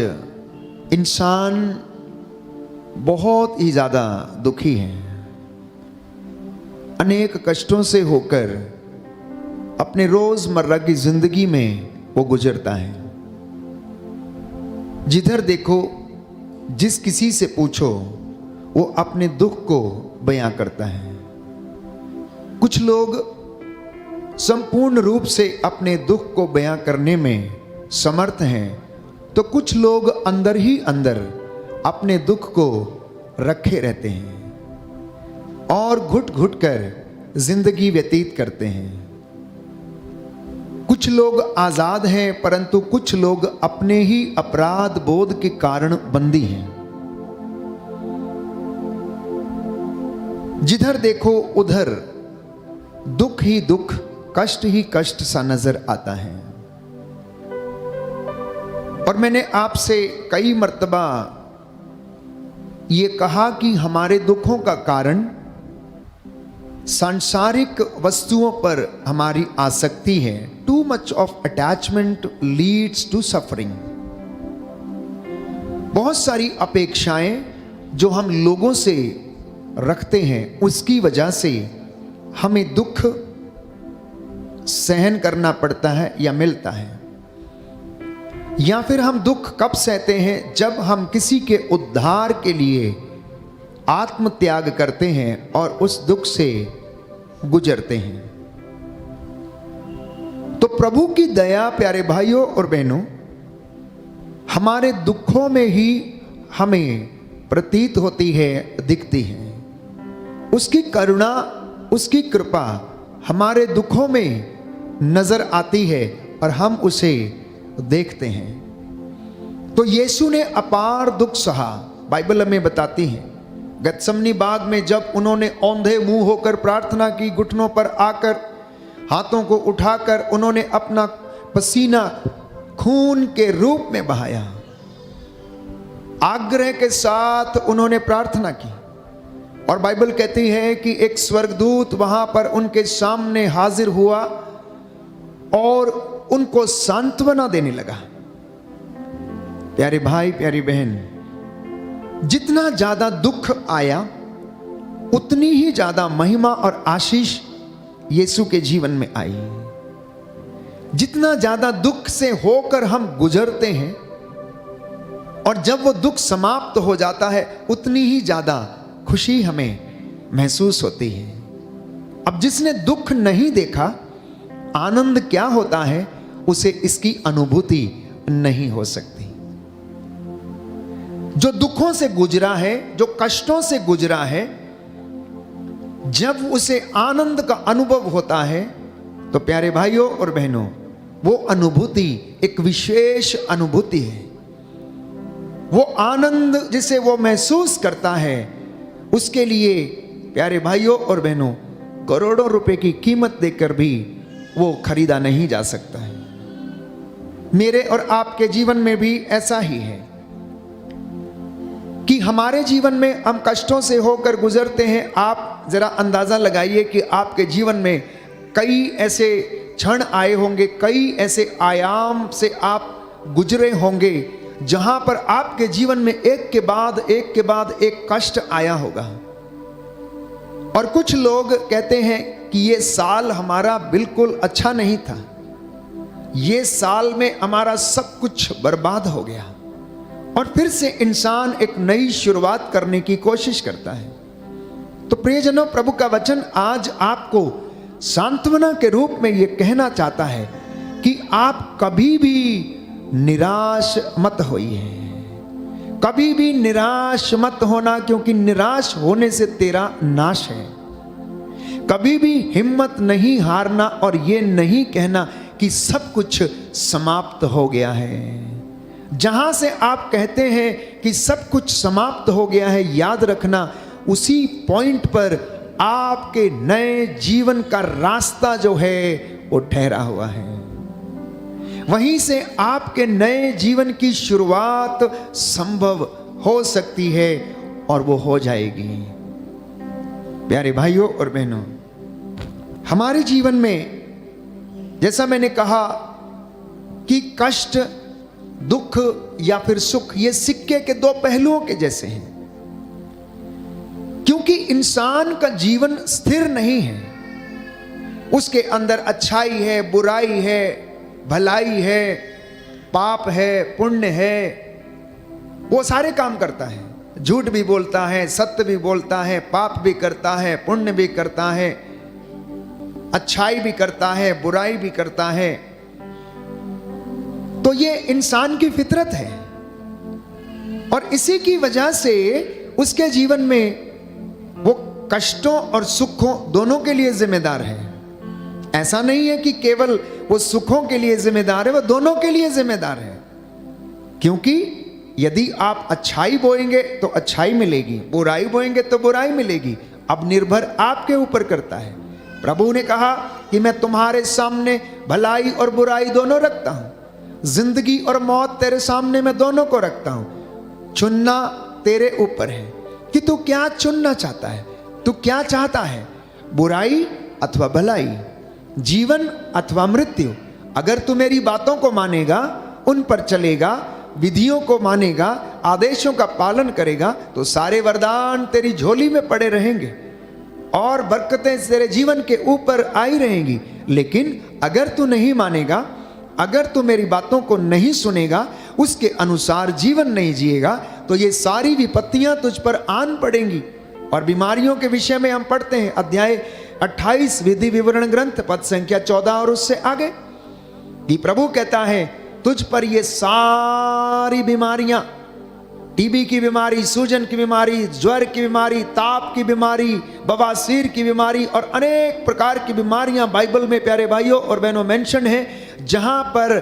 इंसान बहुत ही ज्यादा दुखी है, अनेक कष्टों से होकर अपने रोजमर्रा की जिंदगी में वो गुजरता है। जिधर देखो, जिस किसी से पूछो, वो अपने दुख को बयां करता है। कुछ लोग संपूर्ण रूप से अपने दुख को बयां करने में समर्थ हैं, तो कुछ लोग अंदर ही अंदर अपने दुख को रखे रहते हैं और घुट घुट कर जिंदगी व्यतीत करते हैं। कुछ लोग आजाद हैं, परंतु कुछ लोग अपने ही अपराध बोध के कारण बंदी हैं। जिधर देखो उधर दुख ही दुख, कष्ट ही कष्ट सा नजर आता है। और मैंने आपसे कई मर्तबा ये कहा कि हमारे दुखों का कारण सांसारिक वस्तुओं पर हमारी आसक्ति है, too much of attachment leads to suffering. बहुत सारी अपेक्षाएं जो हम लोगों से रखते हैं, उसकी वजह से हमें दुख सहन करना पड़ता है या मिलता है। या फिर हम दुख कब सहते हैं? जब हम किसी के उद्धार के लिए आत्म त्याग करते हैं और उस दुख से गुजरते हैं। तो प्रभु की दया प्यारे भाइयों और बहनों, हमारे दुखों में ही हमें प्रतीत होती है, दिखती है। उसकी करुणा, उसकी कृपा हमारे दुखों में नजर आती है और हम उसे देखते हैं। तो यीशु ने अपार दुख सहा। बाइबल हमें बताती है, गत्समनी बाग में जब उन्होंने औंधे मुंह होकर प्रार्थना की, घुटनों पर आकर हाथों को उठाकर उन्होंने अपना पसीना खून के रूप में बहाया, आग्रह के साथ उन्होंने प्रार्थना की। और बाइबल कहती है कि एक स्वर्गदूत वहां पर उनके सामने हाजिर हुआ और उनको सांत्वना देने लगा। प्यारे भाई, प्यारी बहन, जितना ज्यादा दुख आया उतनी ही ज्यादा महिमा और आशीष यीशु के जीवन में आई। जितना ज्यादा दुख से होकर हम गुजरते हैं और जब वो दुख समाप्त हो जाता है, उतनी ही ज्यादा खुशी हमें महसूस होती है। अब जिसने दुख नहीं देखा, आनंद क्या होता है, उसे इसकी अनुभूति नहीं हो सकती। जो दुखों से गुजरा है, जो कष्टों से गुजरा है, जब उसे आनंद का अनुभव होता है, तो प्यारे भाइयों और बहनों, वो अनुभूति एक विशेष अनुभूति है। वो आनंद जिसे वो महसूस करता है, उसके लिए प्यारे भाइयों और बहनों, करोड़ों रुपए की कीमत देकर भी वो खरीदा नहीं जा सकता है। मेरे और आपके जीवन में भी ऐसा ही है कि हमारे जीवन में हम कष्टों से होकर गुजरते हैं। आप जरा अंदाजा लगाइए कि आपके जीवन में कई ऐसे क्षण आए होंगे, कई ऐसे आयाम से आप गुजरे होंगे जहां पर आपके जीवन में एक के बाद एक कष्ट आया होगा। और कुछ लोग कहते हैं कि ये साल हमारा बिल्कुल अच्छा नहीं था, ये साल में हमारा सब कुछ बर्बाद हो गया। और फिर से इंसान एक नई शुरुआत करने की कोशिश करता है। तो प्रियजनों, प्रभु का वचन आज आपको सांत्वना के रूप में यह कहना चाहता है कि आप कभी भी निराश मत होइए, कभी भी निराश मत होना, क्योंकि निराश होने से तेरा नाश है। कभी भी हिम्मत नहीं हारना और ये नहीं कहना कि सब कुछ समाप्त हो गया है। जहां से आप कहते हैं कि सब कुछ समाप्त हो गया है, याद रखना उसी पॉइंट पर आपके नए जीवन का रास्ता जो है वो ठहरा हुआ है। वहीं से आपके नए जीवन की शुरुआत संभव हो सकती है और वो हो जाएगी। प्यारे भाइयों और बहनों, हमारे जीवन में जैसा मैंने कहा कि कष्ट, दुख या फिर सुख, ये सिक्के के दो पहलुओं के जैसे हैं। क्योंकि इंसान का जीवन स्थिर नहीं है, उसके अंदर अच्छाई है, बुराई है, भलाई है, पाप है, पुण्य है, वो सारे काम करता है। झूठ भी बोलता है, सत्य भी बोलता है, पाप भी करता है, पुण्य भी करता है, अच्छाई भी करता है, बुराई भी करता है। तो ये इंसान की फितरत है और इसी की वजह से उसके जीवन में वो कष्टों और सुखों दोनों के लिए जिम्मेदार है। ऐसा नहीं है कि केवल वो सुखों के लिए जिम्मेदार है, वो दोनों के लिए जिम्मेदार है। क्योंकि यदि आप अच्छाई बोएंगे तो अच्छाई मिलेगी, बुराई बोएंगे तो बुराई मिलेगी। अब निर्भर आपके ऊपर करता है। प्रभु ने कहा कि मैं तुम्हारे सामने भलाई और बुराई दोनों रखता हूं, जिंदगी और मौत तेरे सामने मैं दोनों को रखता हूं। चुनना तेरे ऊपर है कि तू क्या चुनना चाहता है, तू क्या चाहता है। बुराई अथवा भलाई, जीवन अथवा मृत्यु। अगर तू मेरी बातों को मानेगा, उन पर चलेगा, विधियों को मानेगा, आदेशों का पालन करेगा, तो सारे वरदान तेरी झोली में पड़े रहेंगे और बरकतें तेरे जीवन के ऊपर आई रहेंगी। लेकिन अगर तू नहीं मानेगा, अगर तू मेरी बातों को नहीं सुनेगा, उसके अनुसार जीवन नहीं जिएगा, तो ये सारी विपत्तियां तुझ पर आन पड़ेंगी। और बीमारियों के विषय में हम पढ़ते हैं अध्याय 28 विधि विवरण ग्रंथ पद संख्या 14 और उससे आगे कि प्रभु कहता है तुझ पर ये सारी बीमारियां, टीबी की बीमारी, सूजन की बीमारी, ज्वर की बीमारी, ताप की बीमारी, बवासीर की बीमारी और अनेक प्रकार की बीमारियां बाइबल में प्यारे भाइयों और बहनों मेंशन है, जहां पर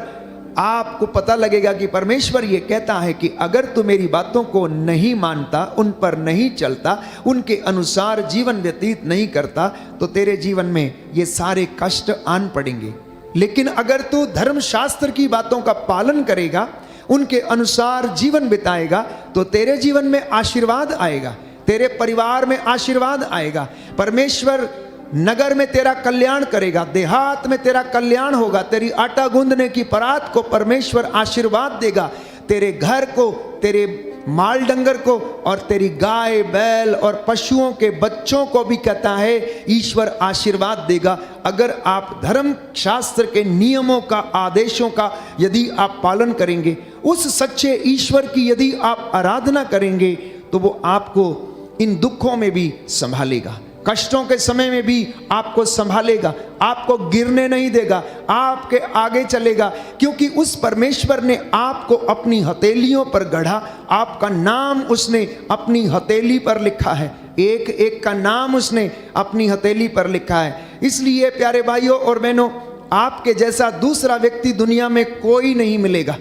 आपको पता लगेगा कि परमेश्वर ये कहता है कि अगर तू मेरी बातों को नहीं मानता, उन पर नहीं चलता, उनके अनुसार जीवन व्यतीत नहीं करता, तो तेरे जीवन में ये सारे कष्ट आन पड़ेंगे। लेकिन अगर तू धर्मशास्त्र की बातों का पालन करेगा, उनके अनुसार जीवन बिताएगा, तो तेरे जीवन में आशीर्वाद आएगा, तेरे परिवार में आशीर्वाद आएगा। परमेश्वर नगर में तेरा कल्याण करेगा, देहात में तेरा कल्याण होगा, तेरी आटा गूंदने की परात को परमेश्वर आशीर्वाद देगा, तेरे घर को, तेरे माल डंगर को और तेरी गाय बैल और पशुओं के बच्चों को भी कहता है ईश्वर आशीर्वाद देगा। अगर आप धर्म शास्त्र के नियमों का, आदेशों का यदि आप पालन करेंगे, उस सच्चे ईश्वर की यदि आप आराधना करेंगे, तो वो आपको इन दुखों में भी संभालेगा, कष्टों के समय में भी आपको संभालेगा, आपको गिरने नहीं देगा, आपके आगे चलेगा, क्योंकि उस परमेश्वर ने आपको अपनी हथेलियों पर गढ़ा, आपका नाम उसने अपनी हथेली पर लिखा है, एक एक का नाम उसने अपनी हथेली पर लिखा है। इसलिए प्यारे भाइयों और बहनों, आपके जैसा दूसरा व्यक्ति दुनिया में कोई नहीं मिलेगा।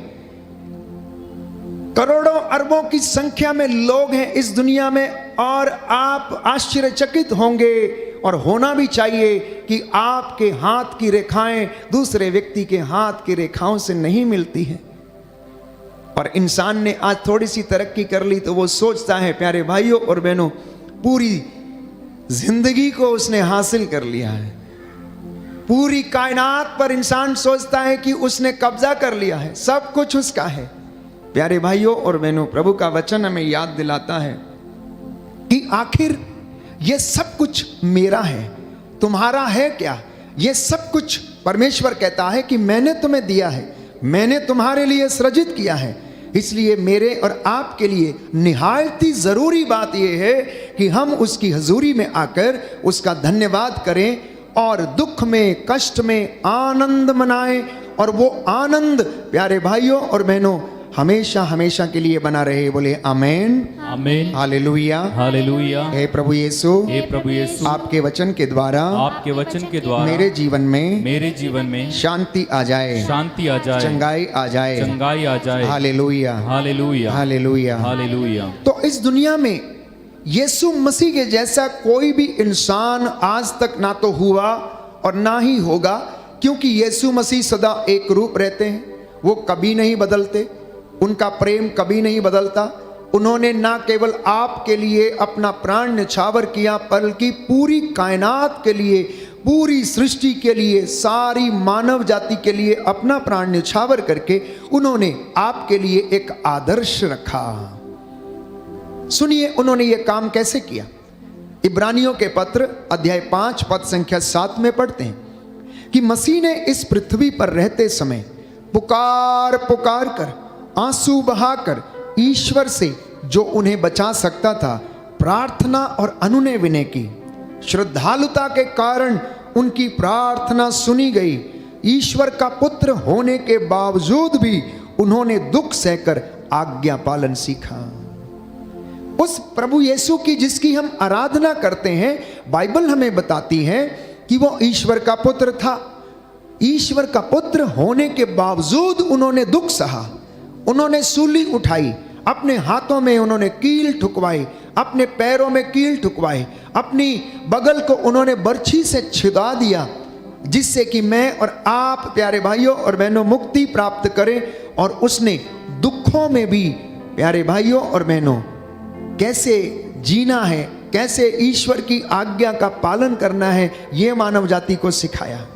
करोड़ों अरबों की संख्या में लोग हैं इस दुनिया में, और आप आश्चर्यचकित होंगे और होना भी चाहिए कि आपके हाथ की रेखाएं दूसरे व्यक्ति के हाथ की रेखाओं से नहीं मिलती हैं। और इंसान ने आज थोड़ी सी तरक्की कर ली तो वो सोचता है प्यारे भाइयों और बहनों, पूरी जिंदगी को उसने हासिल कर लिया है, पूरी कायनात पर इंसान सोचता है कि उसने कब्जा कर लिया है, सब कुछ उसका है। प्यारे भाइयों और बहनों, प्रभु का वचन हमें याद दिलाता है कि आखिर ये सब कुछ मेरा है, तुम्हारा है क्या? ये सब कुछ परमेश्वर कहता है कि मैंने तुम्हें दिया है, मैंने तुम्हारे लिए सृजित किया है। इसलिए मेरे और आपके लिए निहायत ही जरूरी बात यह है कि हम उसकी हजूरी में आकर उसका धन्यवाद करें और दुख में, कष्ट में आनंद मनाएं, और वो आनंद प्यारे भाइयों और बहनों हमेशा हमेशा के लिए बना रहे। बोले आमेन, आमेन, हालेलुया, हालेलुया। हे प्रभु यीशु, हे प्रभु यीशु, आपके वचन के द्वारा, आपके वचन के द्वारा मेरे जीवन में शांति आ जाए, शांति आ जाए, चंगाई आ जाए, चंगाई आ जाए। Hallelujah, hallelujah, hallelujah, hallelujah. तो इस दुनिया में यीशु मसीह के जैसा कोई भी इंसान आज तक ना तो हुआ और ना ही होगा, क्योंकि यीशु मसीह सदा एक रूप रहते हैं, वो कभी नहीं बदलते, उनका प्रेम कभी नहीं बदलता। उन्होंने ना केवल आपके लिए अपना प्राण न्यौछावर किया, बल्कि पूरी कायनात के लिए, पूरी सृष्टि के लिए, सारी मानव जाति के लिए अपना प्राण न्यौछावर करके उन्होंने आपके लिए एक आदर्श रखा। सुनिए उन्होंने ये काम कैसे किया। इब्रानियों के पत्र अध्याय 5 पद संख्या 7 में पढ़ते हैं कि मसीह ने इस पृथ्वी पर रहते समय पुकार पुकार कर, आंसू बहाकर ईश्वर से जो उन्हें बचा सकता था प्रार्थना और अनुनय विनय की। श्रद्धालुता के कारण उनकी प्रार्थना सुनी गई। ईश्वर का पुत्र होने के बावजूद भी उन्होंने दुख सहकर आज्ञा पालन सीखा। उस प्रभु यीशु की जिसकी हम आराधना करते हैं, बाइबल हमें बताती है कि वो ईश्वर का पुत्र था। ईश्वर का पुत्र होने के बावजूद उन्होंने दुख सहा, उन्होंने सूली उठाई, अपने हाथों में उन्होंने कील ठुकवाई, अपने पैरों में कील ठुकवाई, अपनी बगल को उन्होंने बर्छी से छिदा दिया, जिससे कि मैं और आप प्यारे भाइयों और बहनों मुक्ति प्राप्त करें। और उसने दुखों में भी प्यारे भाइयों और बहनों कैसे जीना है, कैसे ईश्वर की आज्ञा का पालन करना है, ये मानव जाति को सिखाया।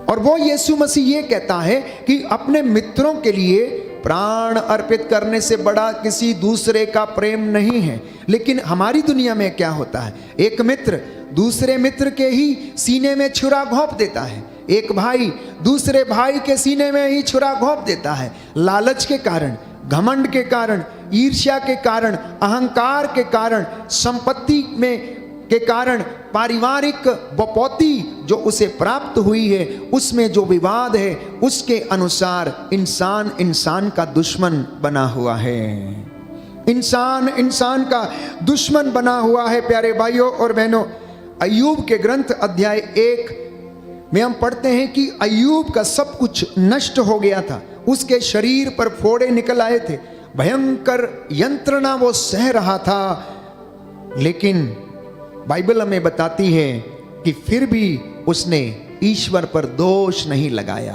और वो यीशु मसीह ये कहता है कि अपने मित्रों के लिए प्राण अर्पित करने से बड़ा किसी दूसरे का प्रेम नहीं है। लेकिन हमारी दुनिया में क्या होता है, एक मित्र दूसरे मित्र के ही सीने में छुरा घोंप देता है, एक भाई दूसरे भाई के सीने में ही छुरा घोंप देता है। लालच के कारण, घमंड के कारण, ईर्ष्या के कारण, अहंकार के कारण, संपत्ति में के कारण, पारिवारिक बपौती जो उसे प्राप्त हुई है उसमें जो विवाद है, उसके अनुसार इंसान इंसान का दुश्मन बना हुआ है। इंसान इंसान का दुश्मन बना हुआ है। प्यारे भाइयों और बहनों, अय्यूब के ग्रंथ अध्याय 1 में हम पढ़ते हैं कि अय्यूब का सब कुछ नष्ट हो गया था, उसके शरीर पर फोड़े निकल आए थे, भयंकर यंत्रणा वो सह रहा था। लेकिन बाइबल हमें बताती है कि फिर भी उसने ईश्वर पर दोष नहीं लगाया।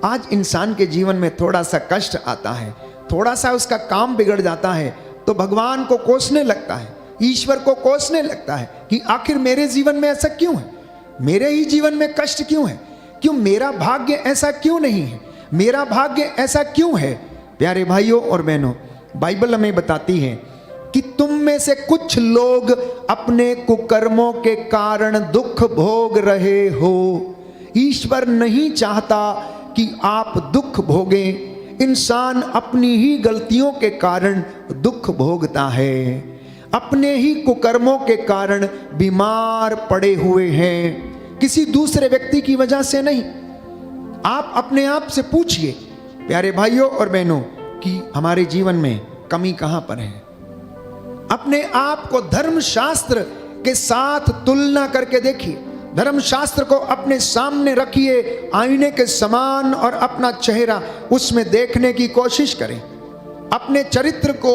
आज इंसान के जीवन में थोड़ा सा कष्ट आता है, थोड़ा सा उसका काम बिगड़ जाता है तो भगवान को कोसने लगता है, ईश्वर को कोसने लगता है कि आखिर मेरे जीवन में ऐसा क्यों है, मेरे ही जीवन में कष्ट क्यों है, क्यों मेरा भाग्य ऐसा क्यों नहीं है, मेरा भाग्य ऐसा क्यों है। प्यारे भाइयों और बहनों, बाइबल हमें बताती है कि तुम में से कुछ लोग अपने कुकर्मों के कारण दुख भोग रहे हो। ईश्वर नहीं चाहता कि आप दुख भोगें। इंसान अपनी ही गलतियों के कारण दुख भोगता है, अपने ही कुकर्मों के कारण बीमार पड़े हुए हैं, किसी दूसरे व्यक्ति की वजह से नहीं। आप अपने आप से पूछिए प्यारे भाइयों और बहनों कि हमारे जीवन में कमी कहां पर है। अपने आप को धर्मशास्त्र के साथ तुलना करके देखिए, धर्मशास्त्र को अपने सामने रखिए आईने के समान और अपना चेहरा उसमें देखने की कोशिश करें। अपने चरित्र को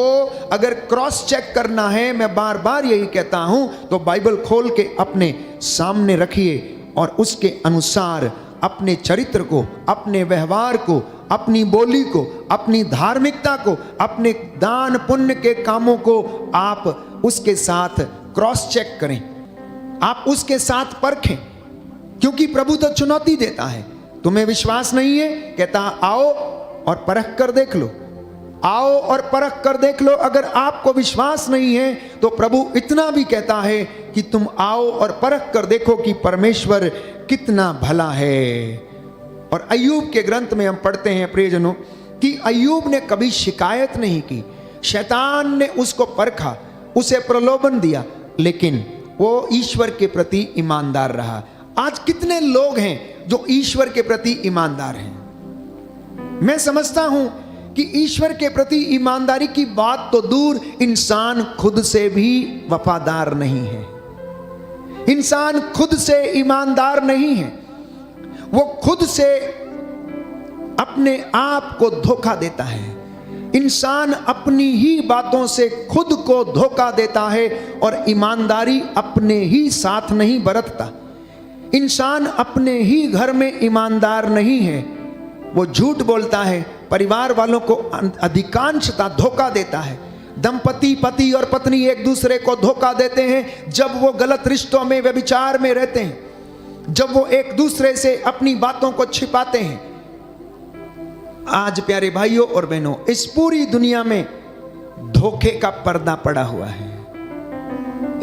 अगर क्रॉस चेक करना है, मैं बार बार यही कहता हूं, तो बाइबल खोल के अपने सामने रखिए और उसके अनुसार अपने चरित्र को, अपने व्यवहार को, अपनी बोली को, अपनी धार्मिकता को, अपने दान पुण्य के कामों को आप उसके साथ क्रॉस चेक करें, आप उसके साथ परखें। क्योंकि प्रभु तो चुनौती देता है, तुम्हें विश्वास नहीं है, कहता आओ और परख कर देख लो, आओ और परख कर देख लो। अगर आपको विश्वास नहीं है तो प्रभु इतना भी कहता है कि तुम आओ और परख कर देखो कि परमेश्वर कितना भला है। और अय्यूब के ग्रंथ में हम पढ़ते हैं प्रियजनों कि अय्यूब ने कभी शिकायत नहीं की, शैतान ने उसको परखा, उसे प्रलोभन दिया, लेकिन वो ईश्वर के प्रति ईमानदार रहा। आज कितने लोग हैं जो ईश्वर के प्रति ईमानदार हैं। मैं समझता हूं कि ईश्वर के प्रति ईमानदारी की बात तो दूर, इंसान खुद से भी वफादार नहीं है। इंसान खुद से ईमानदार नहीं है, वो खुद से अपने आप को धोखा देता है। इंसान अपनी ही बातों से खुद को धोखा देता है और ईमानदारी अपने ही साथ नहीं बरतता। इंसान अपने ही घर में ईमानदार नहीं है, वो झूठ बोलता है, परिवार वालों को अधिकांशतः धोखा देता है। दंपति, पति और पत्नी एक दूसरे को धोखा देते हैं जब वो गलत रिश्तों में, व्यभिचार में रहते हैं, जब वो एक दूसरे से अपनी बातों को छिपाते हैं। आज प्यारे भाइयों और बहनों, इस पूरी दुनिया में धोखे का पर्दा पड़ा हुआ है।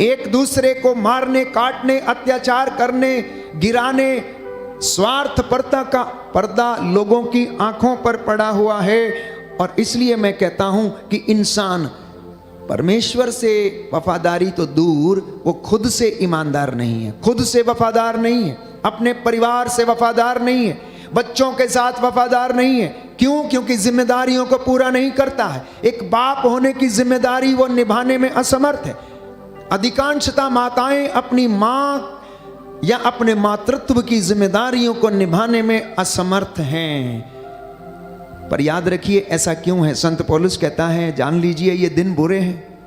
एक दूसरे को मारने, काटने, अत्याचार करने, गिराने, स्वार्थपरता का पर्दा लोगों की आंखों पर पड़ा हुआ है। और इसलिए मैं कहता हूं कि इंसान परमेश्वर से वफादारी तो दूर, वो खुद से ईमानदार नहीं है, खुद से वफादार नहीं है, अपने परिवार से वफादार नहीं है, बच्चों के साथ वफादार नहीं है। क्यों? क्योंकि जिम्मेदारियों को पूरा नहीं करता है। एक बाप होने की जिम्मेदारी वो निभाने में असमर्थ है। अधिकांशतः माताएं अपनी मां या अपने मातृत्व की जिम्मेदारियों को निभाने में असमर्थ हैं। पर याद रखिए ऐसा क्यों है? संत पौलुस कहता है, जान लीजिए ये दिन बुरे हैं,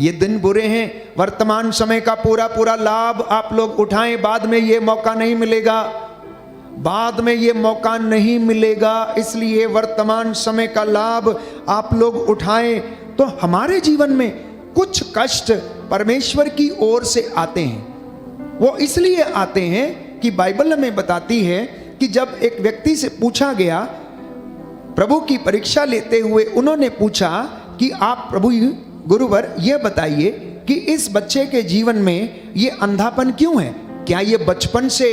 ये दिन बुरे हैं। वर्तमान समय का पूरा पूरा लाभ आप लोग उठाएं, बाद में ये मौका नहीं मिलेगा, बाद में ये मौका नहीं मिलेगा। इसलिए वर्तमान समय का लाभ आप लोग उठाएं। तो हमारे जीवन में कुछ कष्ट परमेश्वर की ओर से आते हैं। वो इसलिए आते हैं कि बाइबल हमें बताती है कि जब एक व्यक्ति से पूछा गया, प्रभु की परीक्षा लेते हुए उन्होंने पूछा कि आप प्रभु गुरुवर ये बताइए कि इस बच्चे के जीवन में ये अंधापन क्यों है? क्या ये बचपन से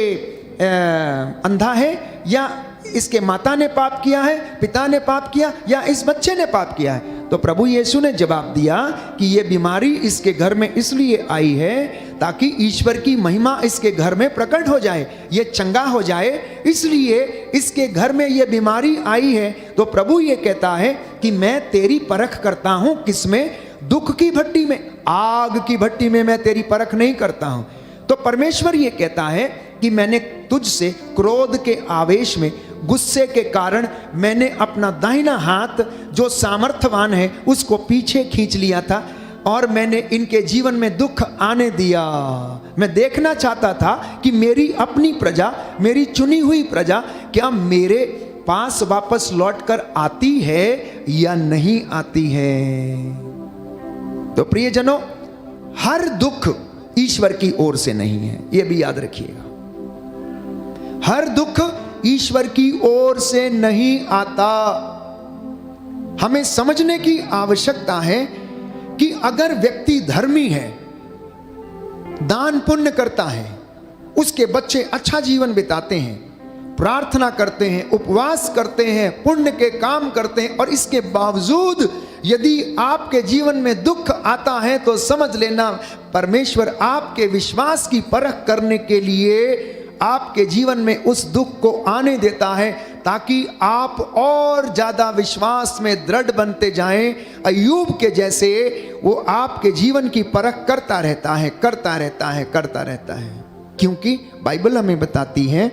अंधा है, या इसके माता ने पाप किया है, पिता ने पाप किया, या इस बच्चे ने पाप किया है? तो प्रभु यीशु ने जवाब दिया कि ये बीमारी इसके घर में इसलिए आई है ताकि ईश्वर की महिमा इसके घर में प्रकट हो जाए, ये चंगा हो जाए, इसलिए इसके घर में ये बीमारी आई है। तो प्रभु ये कहता है कि मैं तेरी परख करता हूं, किसमें? दुख की भट्टी में, आग की भट्टी में मैं तेरी परख नहीं करता हूं। तो परमेश्वर ये कहता है कि मैंने तुझसे क्रोध के आवेश में, गुस्से के कारण मैंने अपना दाहिना हाथ जो सामर्थ्यवान है उसको पीछे खींच लिया था और मैंने इनके जीवन में दुख आने दिया। मैं देखना चाहता था कि मेरी अपनी प्रजा, मेरी चुनी हुई प्रजा क्या मेरे पास वापस लौटकर आती है या नहीं आती है। तो प्रियजनों, हर दुख ईश्वर की ओर से नहीं है, यह भी याद रखिएगा। हर दुख ईश्वर की ओर से नहीं आता। हमें समझने की आवश्यकता है कि अगर व्यक्ति धर्मी है, दान पुण्य करता है, उसके बच्चे अच्छा जीवन बिताते हैं, प्रार्थना करते हैं, उपवास करते हैं, पुण्य के काम करते हैं, और इसके बावजूद यदि आपके जीवन में दुख आता है तो समझ लेना परमेश्वर आपके विश्वास की परख करने के लिए आपके जीवन में उस दुख को आने देता है ताकि आप और ज्यादा विश्वास में दृढ़ बनते जाएं। अय्यूब के जैसे वो आपके जीवन की परख करता रहता है, करता रहता है, करता रहता है। क्योंकि बाइबल हमें बताती है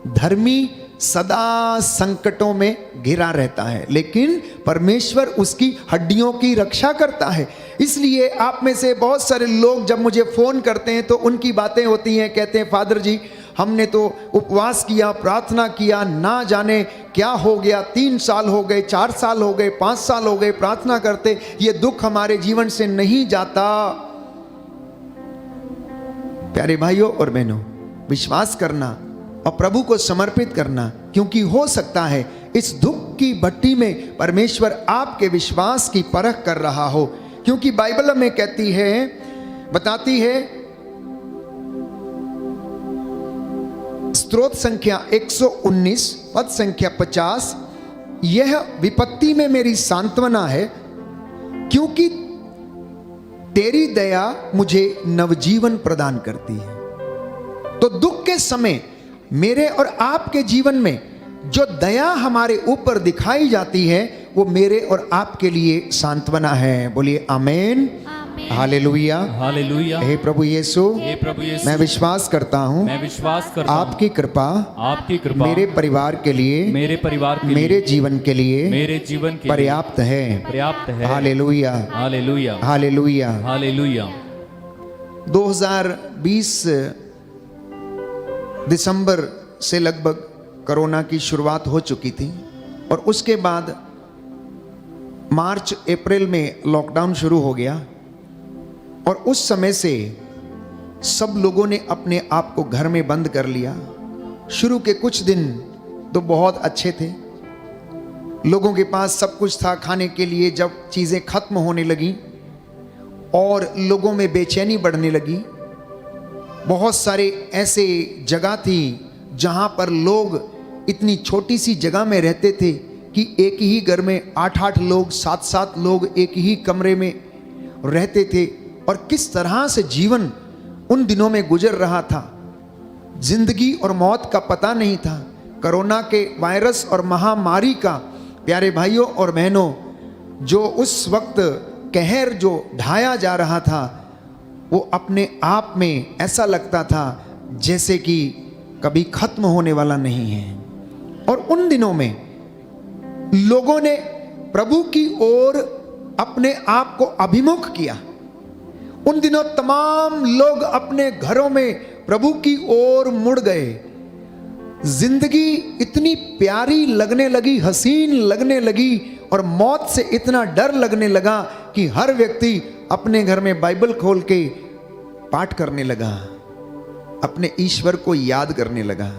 धर्मी सदा संकटों में घिरा रहता है, लेकिन परमेश्वर उसकी हड्डियों की रक्षा करता है। इसलिए आप में से बहुत सारे लोग जब मुझे फोन करते हैं तो उनकी बातें होती हैं, कहते हैं फादर जी हमने तो उपवास किया, प्रार्थना किया, ना जाने क्या हो गया, 3 साल हो गए, 4 साल हो गए, 5 साल हो गए प्रार्थना करते, ये दुख हमारे जीवन से नहीं जाता। प्यारे भाइयों और बहनों, विश्वास करना और प्रभु को समर्पित करना, क्योंकि हो सकता है इस दुख की भट्टी में परमेश्वर आपके विश्वास की परख कर रहा हो। क्योंकि बाइबल में कहती है, बताती है, स्तोत्र संख्या 119 पद संख्या 50, यह विपत्ति में मेरी सांत्वना है क्योंकि तेरी दया मुझे नवजीवन प्रदान करती है। तो दुख के समय मेरे और आपके जीवन में जो दया हमारे ऊपर दिखाई जाती है वो मेरे और आपके लिए सांत्वना है। बोलिए आमेन, हालेलुया, हालेलुया। हे प्रभु यीशु, हे प्रभु यीशु, मैं विश्वास करता हूँ, मैं विश्वास करता हूँ आपकी कृपा मेरे परिवार के लिए, मेरे परिवार के मेरे जीवन के लिए, मेरे जीवन के पर्याप्त है, पर्याप्त है। Hallelujah, hallelujah, hallelujah, hallelujah. 2020 दिसंबर से लगभग कोरोना की शुरुआत हो चुकी थी और उसके बाद मार्च अप्रैल में लॉकडाउन शुरू हो गया और उस समय से सब लोगों ने अपने आप को घर में बंद कर लिया। शुरू के कुछ दिन तो बहुत अच्छे थे, लोगों के पास सब कुछ था खाने के लिए। जब चीज़ें खत्म होने लगी और लोगों में बेचैनी बढ़ने लगी, बहुत सारे ऐसे जगह थी जहां पर लोग इतनी छोटी सी जगह में रहते थे कि एक ही घर में 8-8 लोग, 7-7 लोग एक ही कमरे में रहते थे। और किस तरह से जीवन उन दिनों में गुजर रहा था, जिंदगी और मौत का पता नहीं था। कोरोना के वायरस और महामारी का, प्यारे भाइयों और बहनों, जो उस वक्त कहर जो ढाया जा रहा था वो अपने आप में ऐसा लगता था जैसे कि कभी खत्म होने वाला नहीं है। और उन दिनों में लोगों ने प्रभु की ओर अपने आप को अभिमुख किया। उन दिनों तमाम लोग अपने घरों में प्रभु की ओर मुड़ गए। जिंदगी इतनी प्यारी लगने लगी, हसीन लगने लगी और मौत से इतना डर लगने लगा कि हर व्यक्ति अपने घर में बाइबल खोल के पाठ करने लगा, अपने ईश्वर को याद करने लगा,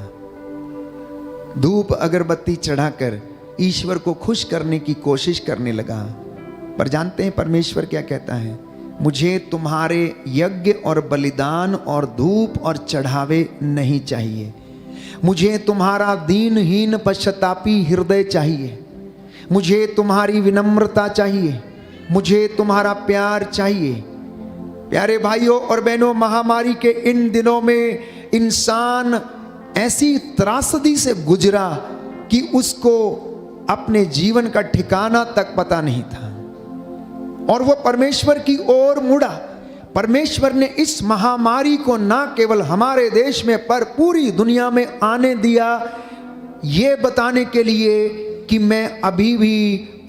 धूप अगरबत्ती चढ़ाकर ईश्वर को खुश करने की कोशिश करने लगा। पर जानते हैं परमेश्वर क्या कहता है? मुझे तुम्हारे यज्ञ और बलिदान और धूप और चढ़ावे नहीं चाहिए, मुझे तुम्हारा दीनहीन पश्चातापी हृदय चाहिए, मुझे तुम्हारी विनम्रता चाहिए, मुझे तुम्हारा प्यार चाहिए। प्यारे भाइयों और बहनों, महामारी के इन दिनों में इंसान ऐसी त्रासदी से गुजरा कि उसको अपने जीवन का ठिकाना तक पता नहीं था और वो परमेश्वर की ओर मुड़ा। परमेश्वर ने इस महामारी को ना केवल हमारे देश में पर पूरी दुनिया में आने दिया, ये बताने के लिए कि मैं अभी भी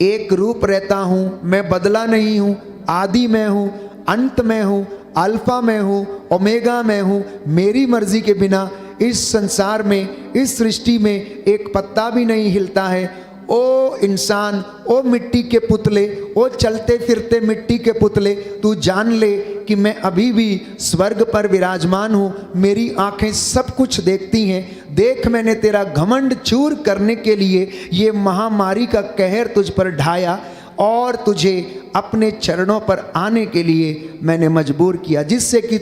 एक रूप रहता हूं, मैं बदला नहीं हूं, आदि में हूं, अंत में हूं, अल्फा में हूं, ओमेगा में हूं। मेरी मर्जी के बिना इस संसार में, इस सृष्टि में एक पत्ता भी नहीं हिलता है। ओ इंसान, ओ मिट्टी के पुतले, ओ चलते फिरते मिट्टी के पुतले, तू जान ले कि मैं अभी भी स्वर्ग पर विराजमान हूँ। मेरी आंखें सब कुछ देखती हैं। देख, मैंने तेरा घमंड चूर करने के लिए ये महामारी का कहर तुझ पर ढाया और तुझे अपने चरणों पर आने के लिए मैंने मजबूर किया, जिससे कि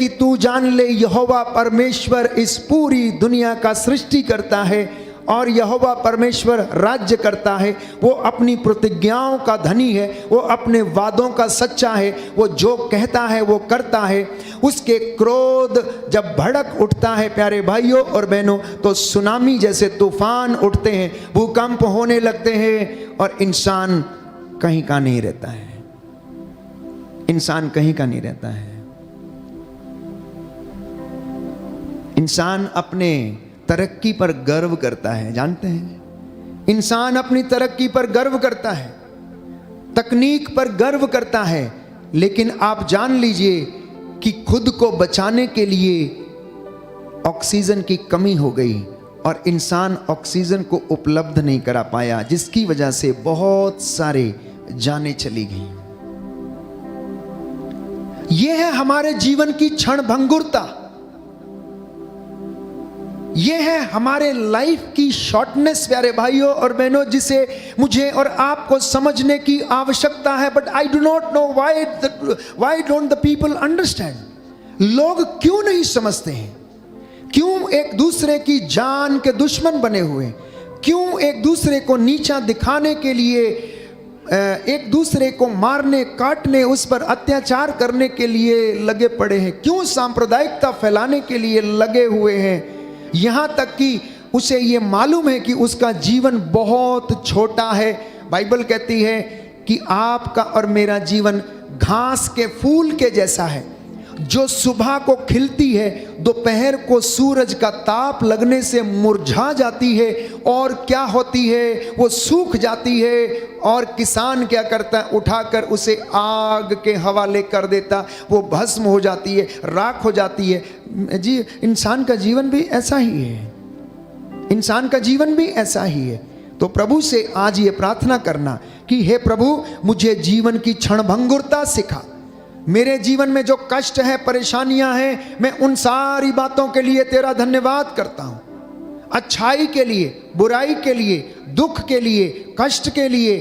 तू जान ले यहोवा परमेश्वर इस पूरी दुनिया का सृष्टि करता है और यहोवा परमेश्वर राज्य करता है। वो अपनी प्रतिज्ञाओं का धनी है, वो अपने वादों का सच्चा है, वो जो कहता है वो करता है। उसके क्रोध जब भड़क उठता है प्यारे भाइयों और बहनों, तो सुनामी जैसे तूफान उठते हैं, भूकंप होने लगते हैं और इंसान कहीं का नहीं रहता है। इंसान कहीं का नहीं रहता है। इंसान अपने तरक्की पर गर्व करता है, जानते हैं? इंसान अपनी तरक्की पर गर्व करता है, तकनीक पर गर्व करता है, लेकिन आप जान लीजिए कि खुद को बचाने के लिए ऑक्सीजन की कमी हो गई और इंसान ऑक्सीजन को उपलब्ध नहीं करा पाया, जिसकी वजह से बहुत सारे जानें चली गई। यह है हमारे जीवन की क्षणभंगुरता, ये है हमारे लाइफ की शॉर्टनेस प्यारे भाइयों और बहनों, जिसे मुझे और आपको समझने की आवश्यकता है। But I do not know why don't the people understand. लोग क्यों नहीं समझते हैं? क्यों एक दूसरे की जान के दुश्मन बने हुए? क्यों एक दूसरे को नीचा दिखाने के लिए, एक दूसरे को मारने, काटने, उस पर अत्याचार करने के लिए लगे पड़े हैं? क्यों सांप्रदायिकता फैलाने के लिए लगे हुए हैं? यहां तक कि उसे ये मालूम है कि उसका जीवन बहुत छोटा है। बाइबल कहती है कि आपका और मेरा जीवन घास के फूल के जैसा है, जो सुबह को खिलती है, दोपहर को सूरज का ताप लगने से मुरझा जाती है और क्या होती है, वो सूख जाती है। और किसान क्या करता है? उठाकर उसे आग के हवाले कर देता, वो भस्म हो जाती है, राख हो जाती है। जी, इंसान का जीवन भी ऐसा ही है, इंसान का जीवन भी ऐसा ही है। तो प्रभु से आज ये प्रार्थना करना कि हे प्रभु, मुझे जीवन की क्षणभंगुरता सिखा। मेरे जीवन में जो कष्ट है, परेशानियां हैं, मैं उन सारी बातों के लिए तेरा धन्यवाद करता हूं। अच्छाई के लिए, बुराई के लिए, दुख के लिए, कष्ट के लिए,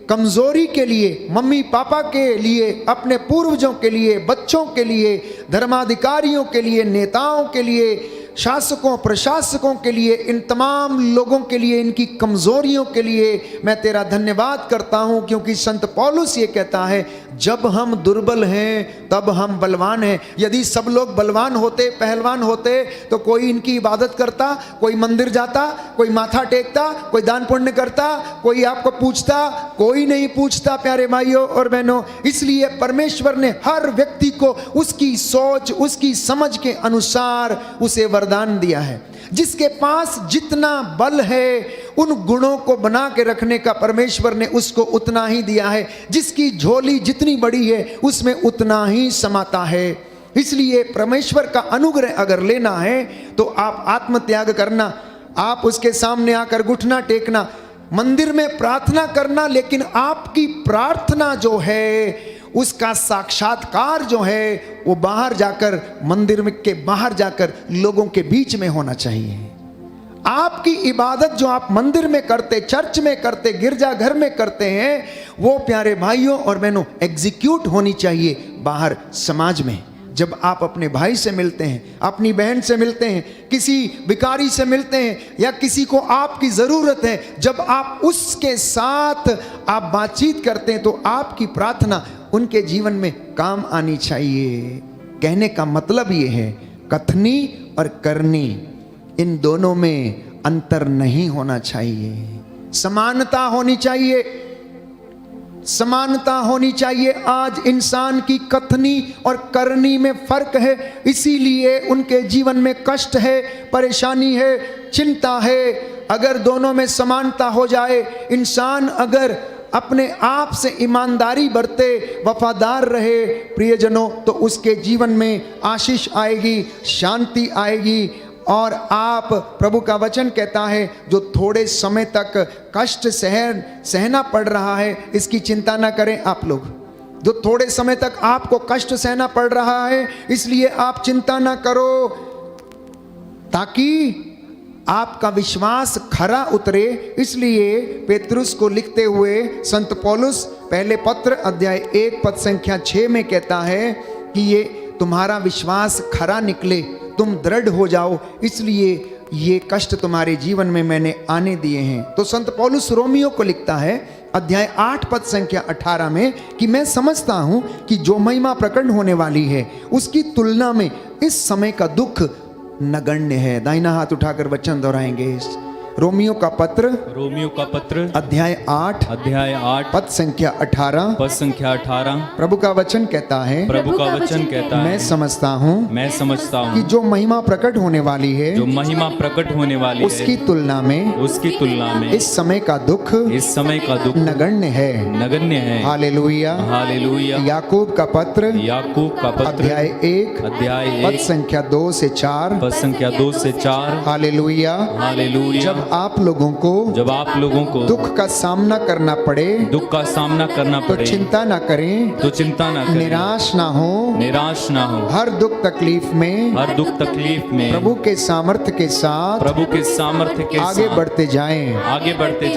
कमजोरी के लिए, मम्मी पापा के लिए, अपने पूर्वजों के लिए, बच्चों के लिए, धर्माधिकारियों के लिए, नेताओं के लिए, शासकों प्रशासकों के लिए, इन तमाम लोगों के लिए, इनकी कमजोरियों के लिए मैं तेरा धन्यवाद करता हूं। क्योंकि संत पौलुस ये कहता है, जब हम दुर्बल हैं तब हम बलवान हैं। यदि सब लोग बलवान होते, पहलवान होते, तो कोई इनकी इबादत करता, कोई मंदिर जाता, कोई माथा टेकता, कोई दान पुण्य करता, कोई आपको पूछता? कोई नहीं पूछता प्यारे भाइयों और बहनों। इसलिए परमेश्वर ने हर व्यक्ति को उसकी सोच, उसकी समझ के अनुसार उसे वरदान दिया है। जिसके पास जितना बल है, उन गुणों को बना के रखने का परमेश्वर ने उसको उतना ही दिया है। जिसकी झोली जितनी बड़ी है, उसमें उतना ही समाता है। इसलिए परमेश्वर का अनुग्रह अगर लेना है तो आप आत्मत्याग करना, आप उसके सामने आकर घुटना टेकना। मंदिर में प्रार्थना करना, लेकिन आपकी प्रार्थना जो है उसका साक्षात्कार जो है वो बाहर जाकर, मंदिर के बाहर जाकर लोगों के बीच में होना चाहिए। आपकी इबादत जो आप मंदिर में करते, चर्च में करते, गिरजाघर में करते हैं, वो प्यारे भाइयों और बहनों एग्जीक्यूट होनी चाहिए बाहर समाज में। जब आप अपने भाई से मिलते हैं, अपनी बहन से मिलते हैं, किसी भिखारी से मिलते हैं, या किसी को आपकी ज़रूरत है, जब आप उसके साथ आप बातचीत करते हैं तो आपकी प्रार्थना उनके जीवन में काम आनी चाहिए। कहने का मतलब ये है, कथनी और करनी, इन दोनों में अंतर नहीं होना चाहिए, समानता होनी चाहिए, समानता होनी चाहिए। आज इंसान की कथनी और करनी में फर्क है, इसीलिए उनके जीवन में कष्ट है, परेशानी है, चिंता है। अगर दोनों में समानता हो जाए, इंसान अगर अपने आप से ईमानदारी बरते, वफादार रहे प्रियजनों, तो उसके जीवन में आशीष आएगी, शांति आएगी। और आप, प्रभु का वचन कहता है, जो थोड़े समय तक कष्ट सहना पड़ रहा है, इसकी चिंता ना करें आप लोग। जो थोड़े समय तक आपको कष्ट सहना पड़ रहा है, इसलिए आप चिंता ना करो, ताकि आपका विश्वास खरा उतरे। इसलिए पेतरुस को लिखते हुए संत पौलुस पहले पत्र अध्याय 1 पद संख्या 6 में कहता है कि ये तुम्हारा विश्वास खरा निकले, तुम दृढ़ हो जाओ, इसलिए ये कष्ट तुम्हारे जीवन में मैंने आने दिए हैं। तो संत पौलुस रोमियो को लिखता है अध्याय 8 पद संख्या 18 में कि मैं समझता हूं कि जो महिमा प्रकट होने वाली है उसकी तुलना में इस समय का दुख नगण्य है। दाहिना हाथ उठाकर वचन दोहराएंगे। रोमियो का पत्र अध्याय 8 पद संख्या 18 प्रभु का वचन कहता है, मैं समझता हूँ कि जो महिमा प्रकट होने वाली है, उसकी तुलना में इस समय का दुख नगण्य है। हालेलुया। याकूब का पत्र अध्याय 1 पद संख्या 2 से 4 हालेलुया। जब आप लोगों को दुख का सामना करना पड़े तो चिंता ना करें, निराश ना हो। हर दुख तकलीफ में प्रभु के सामर्थ्य के साथ आगे बढ़ते जाएं।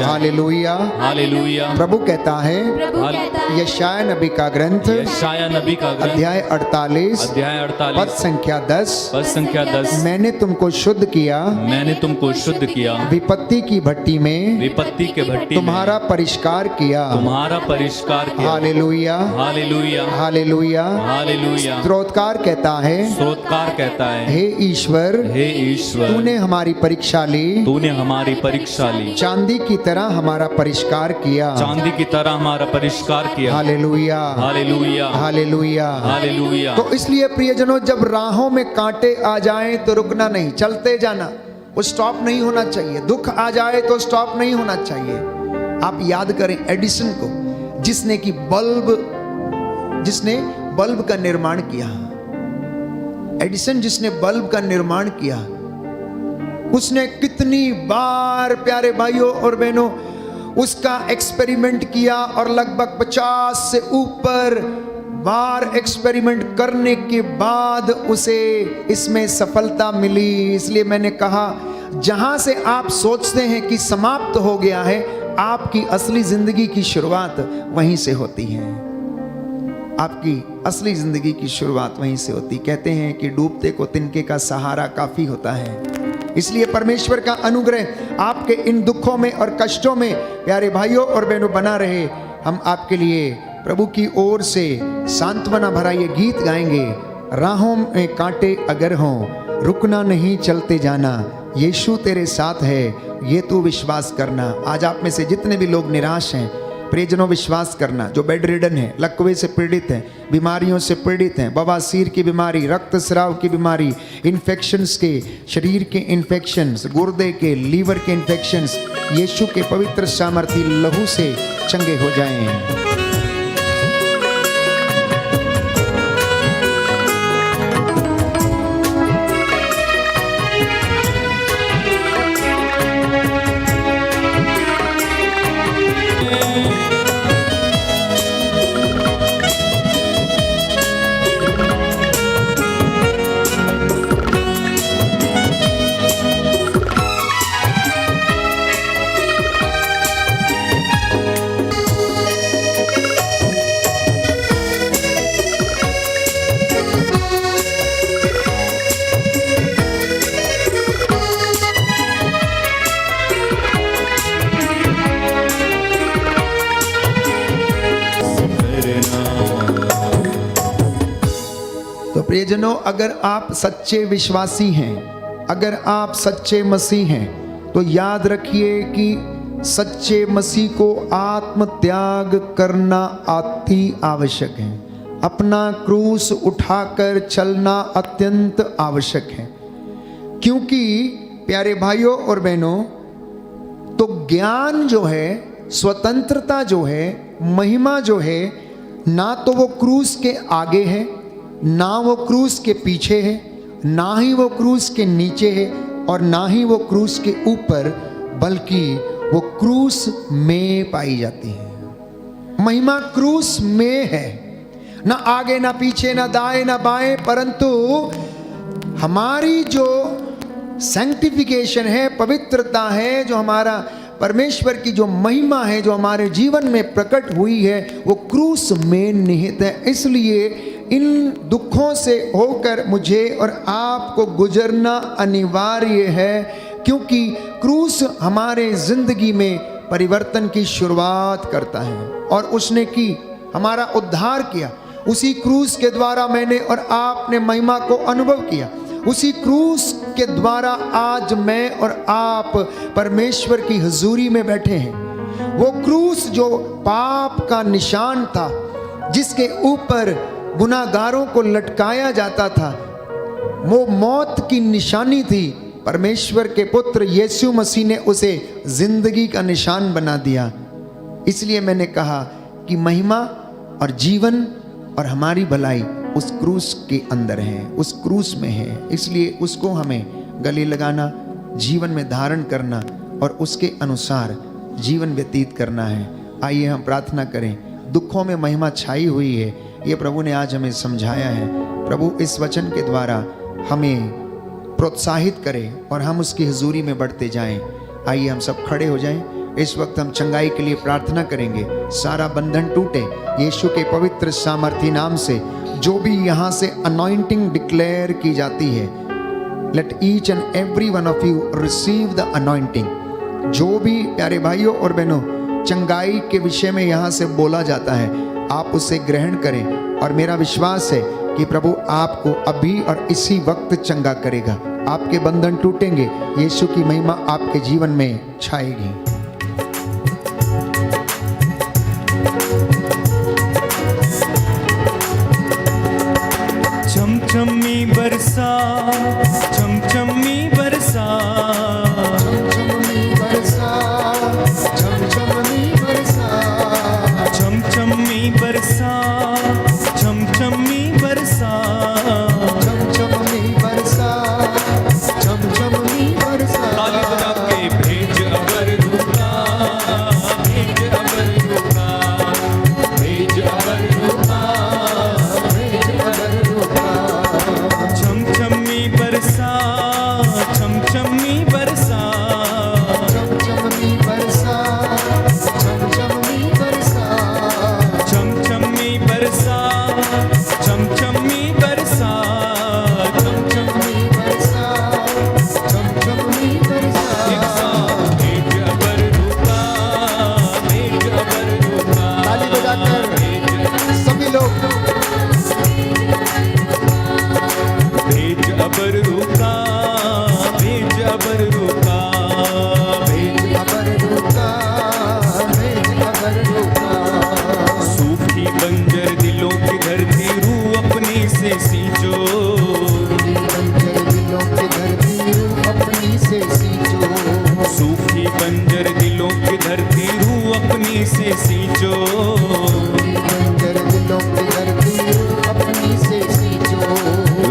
हालेलुया। प्रभु कहता है, यशाया नबी का ग्रंथ अध्याय 48 पद संख्या 10 मैंने तुमको शुद्ध किया, विपत्ति की भट्टी में तुम्हारा परिष्कार किया। हालेलुया। स्तोत्रकार कहता है, हे ईश्वर तूने हमारी परीक्षा ली, चांदी की तरह हमारा परिष्कार किया। हालेलुया। तो इसलिए प्रियजनों, जब राहों में कांटे आ जाएं तो रुकना नहीं, चलते जाना, वो स्टॉप नहीं होना चाहिए। दुख आ जाए तो स्टॉप नहीं होना चाहिए। आप याद करें एडिसन को, जिसने बल्ब का निर्माण किया। एडिसन जिसने बल्ब का निर्माण किया, उसने कितनी बार प्यारे भाइयों और बहनों उसका एक्सपेरिमेंट किया, और लगभग 50 से ऊपर बार एक्सपेरिमेंट करने के बाद उसे इसमें सफलता मिली। इसलिए मैंने कहा, जहां से आप सोचते हैं कि समाप्त हो गया है, आपकी असली जिंदगी की शुरुआत वहीं से होती है। आपकी असली जिंदगी की शुरुआत वहीं से होती। कहते हैं कि डूबते को तिनके का सहारा काफी होता है। इसलिए परमेश्वर का अनुग्रह आपके इन दुखों में और कष्टों में प्यारे भाइयों और बहनों बना रहे। हम आपके लिए प्रभु की ओर से सांत्वना भरा ये गीत गाएंगे। राहों में कांटे अगर हों, रुकना नहीं, चलते जाना, यीशु तेरे साथ है, ये तू विश्वास करना। आज आप में से जितने भी लोग निराश हैं, प्रियजनों विश्वास करना, जो बेड रिडन है, लकवे से पीड़ित हैं, बीमारियों से पीड़ित हैं, बवासीर की बीमारी, रक्तस्राव की बीमारी, इन्फेक्शंस के, शरीर के इन्फेक्शंस, गुर्दे के, लीवर के इन्फेक्शंस, यीशु के पवित्र सामर्थी लहू से चंगे हो जाएं। प्रियजनों, अगर आप सच्चे विश्वासी हैं, अगर आप सच्चे मसीह हैं, तो याद रखिए कि सच्चे मसीह को आत्म त्याग करना अति आवश्यक है। अपना क्रूस उठाकर चलना अत्यंत आवश्यक है, क्योंकि प्यारे भाइयों और बहनों, तो ज्ञान जो है, स्वतंत्रता जो है, महिमा जो है, ना तो वो क्रूस के आगे है, ना वो क्रूस के पीछे है, ना ही वो क्रूस के नीचे है, और ना ही वो क्रूस के ऊपर, बल्कि वो क्रूस में पाई जाती है। महिमा क्रूस में है, ना आगे ना पीछे, ना दाएं ना बाएं, परंतु हमारी जो सैंक्टिफिकेशन है, पवित्रता है, जो हमारा परमेश्वर की जो महिमा है, जो हमारे जीवन में प्रकट हुई है, वो क्रूस में निहित है। इसलिए इन दुखों से होकर मुझे और आपको गुजरना अनिवार्य है, क्योंकि क्रूस हमारे जिंदगी में परिवर्तन की शुरुआत करता है, और उसने की, हमारा उद्धार किया। उसी क्रूस के द्वारा मैंने और आपने महिमा को अनुभव किया। उसी क्रूस के द्वारा आज मैं और आप परमेश्वर की हुजूरी में बैठे हैं। वो क्रूस जो पाप का निशान था, जिसके ऊपर गुनाहगारों को लटकाया जाता था, वो मौत की निशानी थी। परमेश्वर के पुत्र यीशु मसीह ने उसे जिंदगी का निशान बना दिया। इसलिए मैंने कहा कि महिमा और जीवन और हमारी भलाई उस क्रूस के अंदर है, उस क्रूस में है। इसलिए उसको हमें गले लगाना, जीवन में धारण करना और उसके अनुसार जीवन व्यतीत करना है। आइए हम प्रार्थना करें। दुखों में महिमा छाई हुई है, ये प्रभु ने आज हमें समझाया है। प्रभु इस वचन के द्वारा हमें प्रोत्साहित करें और हम उसकी हुजूरी में बढ़ते जाएं। आइए हम सब खड़े हो जाएं। इस वक्त हम चंगाई के लिए प्रार्थना करेंगे। सारा बंधन टूटे यीशु के पवित्र सामर्थी नाम से। जो भी यहाँ से अनॉइंटिंग डिक्लेयर की जाती है, let each and every one of you receive the anointing. जो भी प्यारे भाइयों और बहनों चंगाई के विषय में यहाँ से बोला जाता है, आप उसे ग्रहण करें, और मेरा विश्वास है कि प्रभु आपको अभी और इसी वक्त चंगा करेगा। आपके बंधन टूटेंगे, यीशु की महिमा आपके जीवन में छाएगी। चमचमी बरसा, चमचमी बरसा, चमचमी बरसा, चमचमी बरसा, चमचमी बरसा, चमचमी बरसा, चमचमी बरसा, चमचमी बरसा। ताली बजा के भेज अबर रुका, भेज अबर रुका, भेज अबर रुका, भेज अबर रुका। चमचमी बरसा, चमचमी बरसा, चमचमी बरसा, चमचमी बरसा, चमचमी बरसा, चमचमी बरसा, चमचमी बरसा, चमचमी बरसा। भेज अबर रुका, भेज अबर रुका। ताली बजाकर सभी लोग भेज अबर रुका, भेज अबर रुका, भेज अबर रुका, भेज अबर रुका। सूखी बंजर दिलों की धरती रूह अपनी से सींचो, बंजर दिलों के धरती रूह अपनी से सींचो। सूखी बंजर दिलों की धरती रूह अपनी से सींचो, बंजर दिलों के धरती रूह अपनी से सींचो।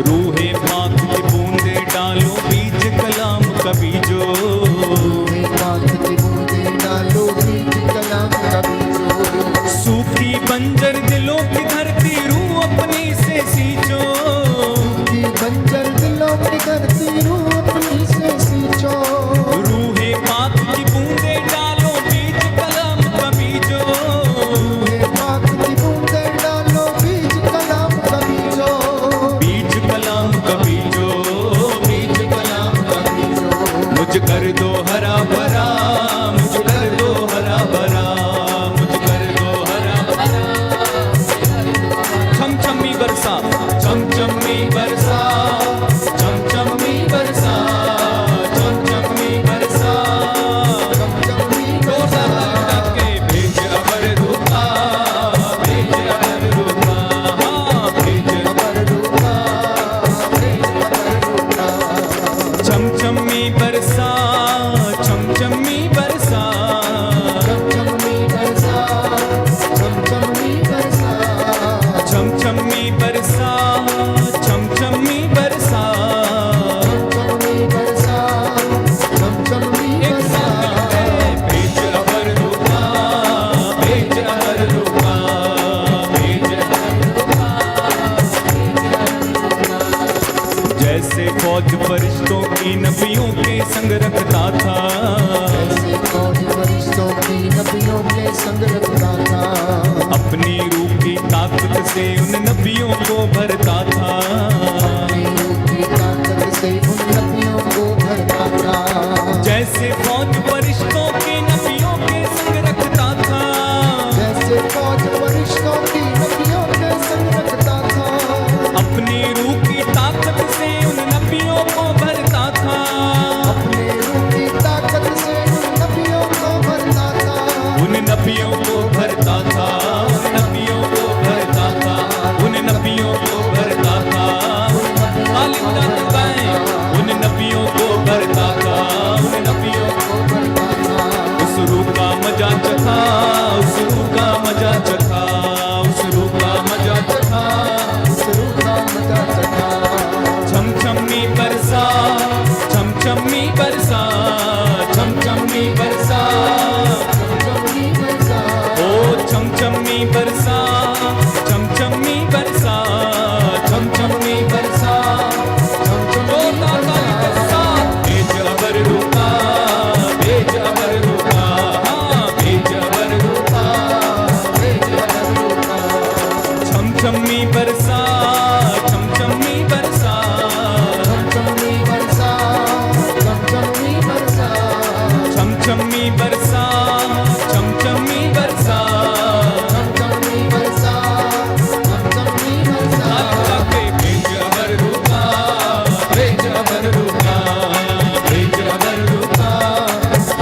रूहे पाक की बूंदे डालो, बीज कलाम का बीजो, पाक की बूंदें डालो, बीज कलाम का बीजो। सूखी बंजर दिलों की धरती रूह अपनी से सींचो, बंजर दिलों की धरती रूह अपनी से सींचो। रूहे पाक की बूंदे डालो, बीज कलाम का बीजो, बरसा, चमचमी बरसा, चमचमी बरसा, चमचमी बरसा। अल्लाह के भेज अबर रुका, भेज अबर रुका, भेज अबर रुका।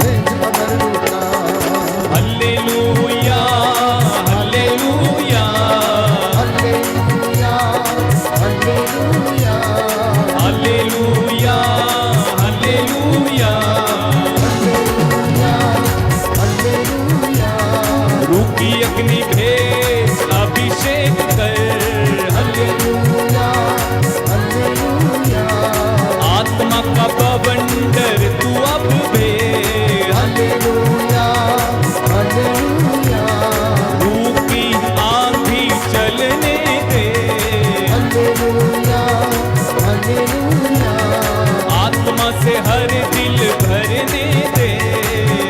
भेज अबर रुका। Hallelujah, hallelujah, hallelujah, hallelujah, hallelujah, hallelujah. Hallelujah, hallelujah. रूखी अग्नि भेज अभिषेक कर, हालेलुया, हालेलुया, आत्मा का बवंडर तू अब भेज। हालेलुया, हालेलुया, रूखी आंधी चलने दे, हालेलुया, हालेलुया, आत्मा से हर दिल भरने दे।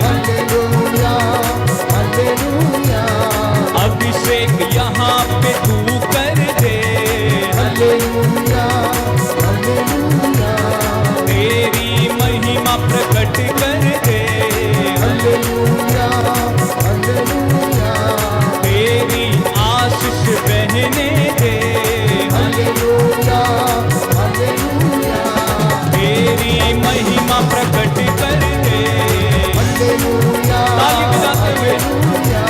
हालेलुया, हालेलुया, अभिषेक यहाँ पे तू कर दे, हालेलुया, हालेलुया, तेरी महिमा प्रकट कर दे, हालेलुया, हालेलुया, तेरी आशीष बहने दे, हालेलुया, हालेलुया, तेरी महिमा प्रकट कर दे। हालेलुया, ताली बजाते हुए hallelujah,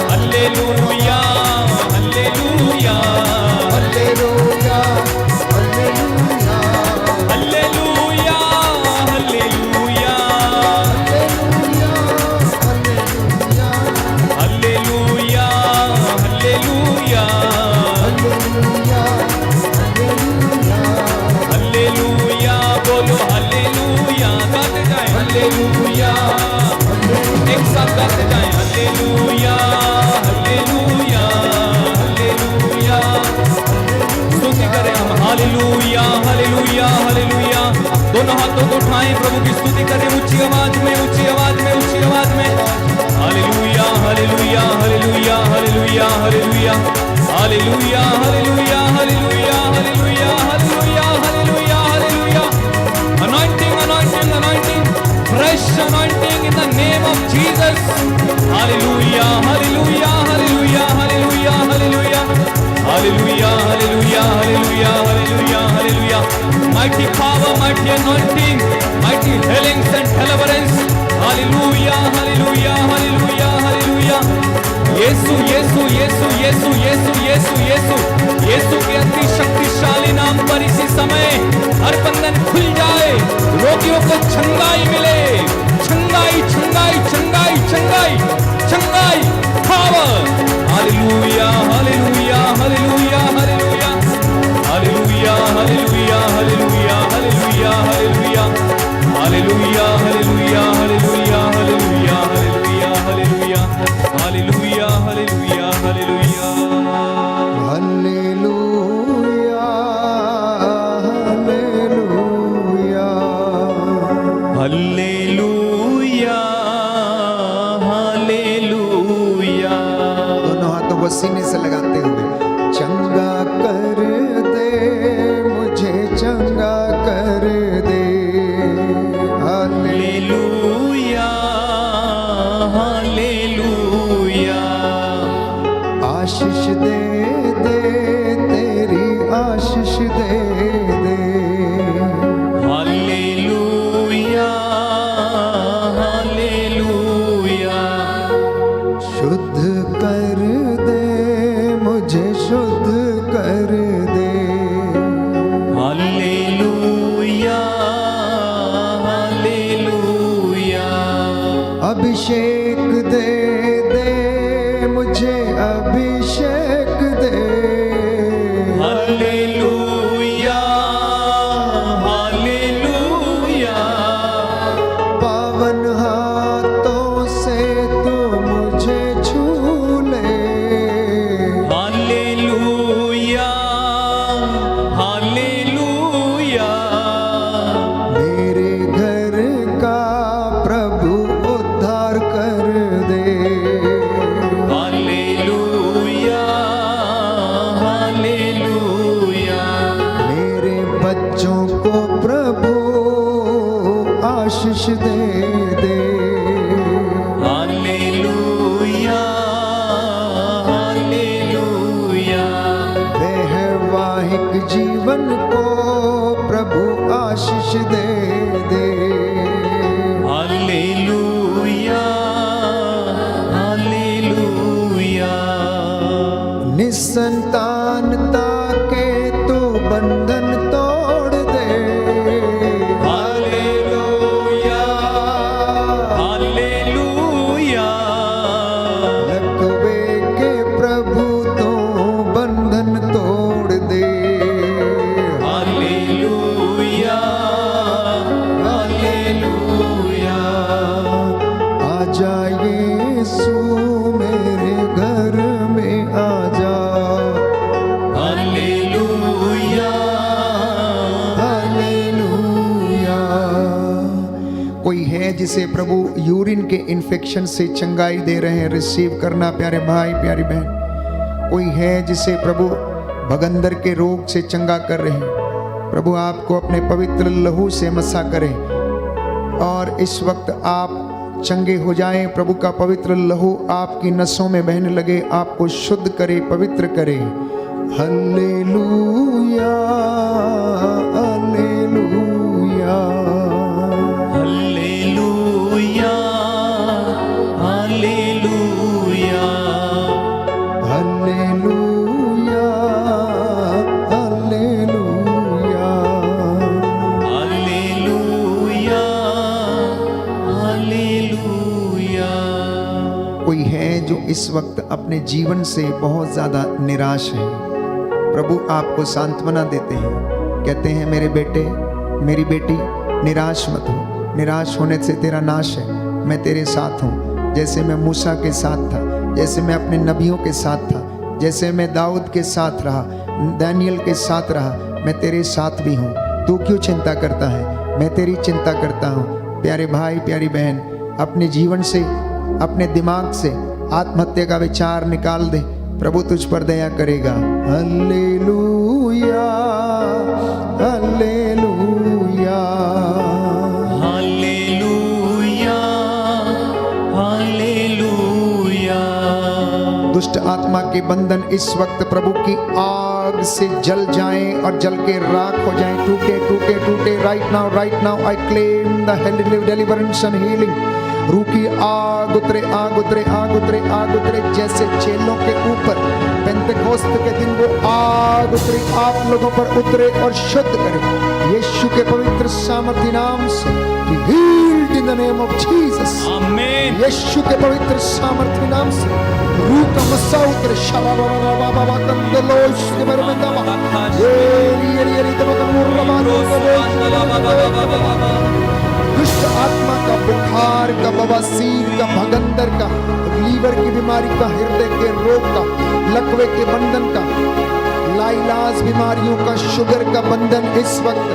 hallelujah, hallelujah, hallelujah, hallelujah, hallelujah, hallelujah, hallelujah, hallelujah, hallelujah, hallelujah, hallelujah. बोलो हालेलुया, गाते जाए हालेलुया, एक साथ गाते जाए हालेलुया, हालेलुया, हालेलुया। स्तुति करें हम हालेलुया, हालेलुया, हालेलुया। दोनों हाथों को उठाएं, प्रभु की स्तुति करें ऊंची आवाज में, ऊंची आवाज में, ऊंची आवाज में। Hallelujah, hallelujah, hallelujah, hallelujah, hallelujah, hallelujah, hallelujah, hallelujah, hallelujah, hallelujah, hallelujah, hallelujah. Anointing, anointing, anointing, fresh anointing in the name of Jesus. Hallelujah, hallelujah, hallelujah, hallelujah, hallelujah, hallelujah, hallelujah, hallelujah, hallelujah, hallelujah. Mighty power, mighty anointing, mighty healings and deliverance. Hallelujah, hallelujah, hallelujah, hallelujah. यीशु, यीशु, यीशु, यीशु, यीशु, यीशु, यीशु, यीशु के अति शक्तिशाली नाम पर इसी समय हर बंधन खुल जाए, रोगियों को छंगाई मिले, छंगाई, छंगाई, छंगाई, छंगाई, छंगाई, power. Hallelujah, hallelujah, hallelujah, hallelujah, hallelujah, hallelujah, hallelujah, hallelujah, hallelujah, hallelujah, hallelujah, hallelujah, hallelujah, hallelujah, hallelujah, hallelujah, hallelujah, hallelujah. Hallelujah, hallelujah, hallelujah. दोनों हाथों को सीने से लगाते हुए चंगा कर दे, मुझे चंगा कर दे। हालेलुया, हालेलुया, आशीष दे दे, तेरी आशीष दे दे। हालेलुया, हालेलुया, शुद्ध कर दे, मुझे शुद्ध कर दे। हालेलुया, हालेलुया, अभिषेक दे दे, मुझे अभिषेक दे। हालेलुया, हालेलुया, पावन हाथों से तू मुझे छू ले। हालेलुया, हालेलुया, मेरे घर का प्रभु उद्धार कर संतानता के तू बंधन तोड़ दे। हालेलुया हालेलुया लकवे के प्रभु तू बंधन तोड़ दे। हालेलुया हालेलुया आजा यीशु मेरे घर में आजा। Hallelujah hallelujah. कोई है जिसे प्रभु यूरिन के इन्फेक्शन से चंगाई दे रहे हैं, रिसीव करना प्यारे भाई प्यारी बहन। कोई है जिसे प्रभु भगंदर के रोग से चंगा कर रहे हैं, प्रभु आपको अपने पवित्र लहू से मसा करें और इस वक्त आप चंगे हो जाएं। प्रभु का पवित्र लहू आपकी नसों में बहने लगे, आपको शुद्ध करे, पवित्र करे। Hallelujah hallelujah hallelujah hallelujah hallelujah hallelujah. Hallelujah hallelujah. कोई है जो इस वक्त अपने जीवन से बहुत ज्यादा निराश है, प्रभु आपको सांत्वना देते हैं, कहते हैं मेरे बेटे मेरी बेटी निराश मत हो, निराश होने से तेरा नाश है। मैं तेरे साथ हूँ, जैसे मैं मूसा के साथ था, जैसे मैं अपने नबियों के साथ था, जैसे मैं दाऊद के साथ रहा, दानियल के साथ रहा, मैं तेरे साथ भी हूँ। तू क्यों चिंता करता है, मैं तेरी चिंता करता हूँ। प्यारे भाई प्यारी बहन, अपने जीवन से अपने दिमाग से आत्महत्या का विचार निकाल दे, प्रभु तुझ पर दया करेगा। Hallelujah hallelujah hallelujah hallelujah. दुष्ट आत्मा के बंधन इस वक्त प्रभु की आग से जल जाएं और जल के राख हो जाएं, टूटे टूटे टूटे। Right now I claim the deliverance and healing. रूह की आग उतरे आग उतरे आग उतरे आग उतरे, जैसे चेलों के ऊपर पेंतेकोस्त के दिन वो आग उतरी, आप लोगों पर उतरे और शुद्ध करे यीशु के पवित्र सामर्थी नाम से। Be healed in the name of Jesus। आमीन। यीशु के पवित्र सामर्थी नाम से रूह का मसा उतरे। शबाबाबाबाबाबा कंदलोश के बरमंदावा येरी येरी येरी दुष्ट आत्मा का, बुखार का, बवासीर का, भगंदर का, लीवर की बीमारी का, हृदय के रोग का, लकवे के बंधन का, लाइलाज बीमारियों का, शुगर का बंधन इस वक्त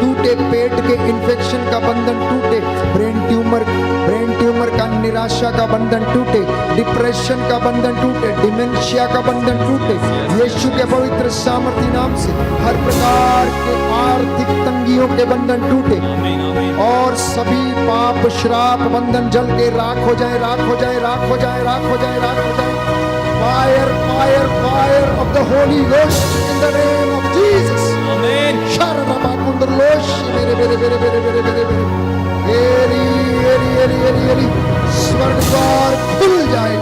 टूटे, पेट के इन्फेक्शन का बंधन टूटे, ब्रेन ट्यूमर का, निराशा का बंधन टूटे, डिप्रेशन का बंधन टूटे, डिमेंशिया का बंधन टूटे यीशु के पवित्र सामर्थी नाम से। हर प्रकार के आर्थिक तंगियों के बंधन टूटे और सभी पाप श्राप बंधन जल के राख हो जाए, राख हो जाए, राख हो जाए, राख हो जाए, राख हो जाए। Fire, fire, fire of the Holy Ghost in the name of Jesus। आमीन। शरबाकुंदलोश मेरे मेरे मेरे मेरे मेरे मेरे मेरे एरी एरी एरी एरी एरी स्वर्ग द्वार खुल जाए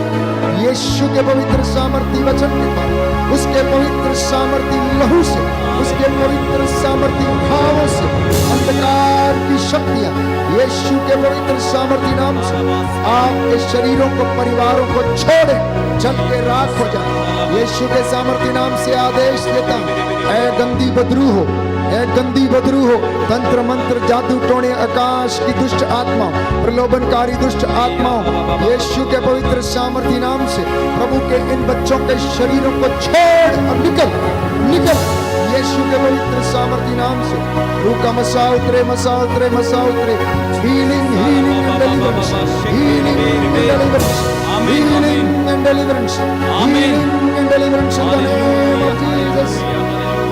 यीशु के पवित्र सामर्थी वचन के द्वारा, उसके पवित्र सामर्थी लहू से, उसके पवित्र सामर्थी भावों से अंधकार की शक्तियां यीशु के पवित्र सामर्थी नाम से आपके शरीरों को, परिवारों को छोड़े, जल के राख हो जाए यीशु के सामर्थी नाम से। आदेश देता हूं, ऐ गंदी बदरू हो, ऐ गंदी बदरू हो, तंत्र मंत्र जादू टोने आकाश की दुष्ट आत्माओं, प्रलोभनकारी दुष्ट आत्माओं, यीशु के पवित्र सामर्थी नाम से प्रभु के इन बच्चों के शरीरों को छोड़ और निकल निकल यीशु के पवित्र सामर्थी नाम से। रूह का मसा उतरे, मसा उतरे, मसा उतरे। Healing healing and deliverance, healing and deliverance, healing and deliverance, healing and deliverance in the name of Jesus.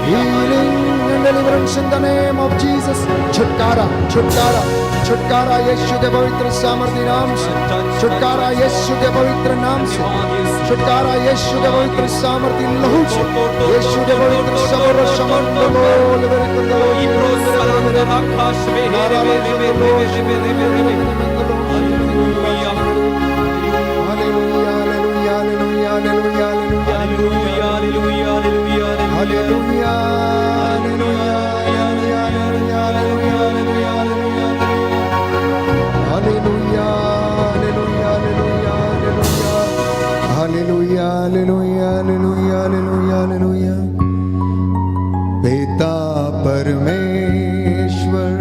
Healing and deliverance in the name of Jesus. छुटकारा छुटकारा छुटकारा यीशु के पवित्र सामर्थी नाम से, छुटकारा यीशु के पवित्र नाम से, छुटकारा यीशु के पवित्र सामर्थी लहू से, यीशु के पवित्र सबरो शमंडलो hallelujah hallelujah hallelujah hallelujah hallelujah hallelujah hallelujah hallelujah. पिता परमेश्वर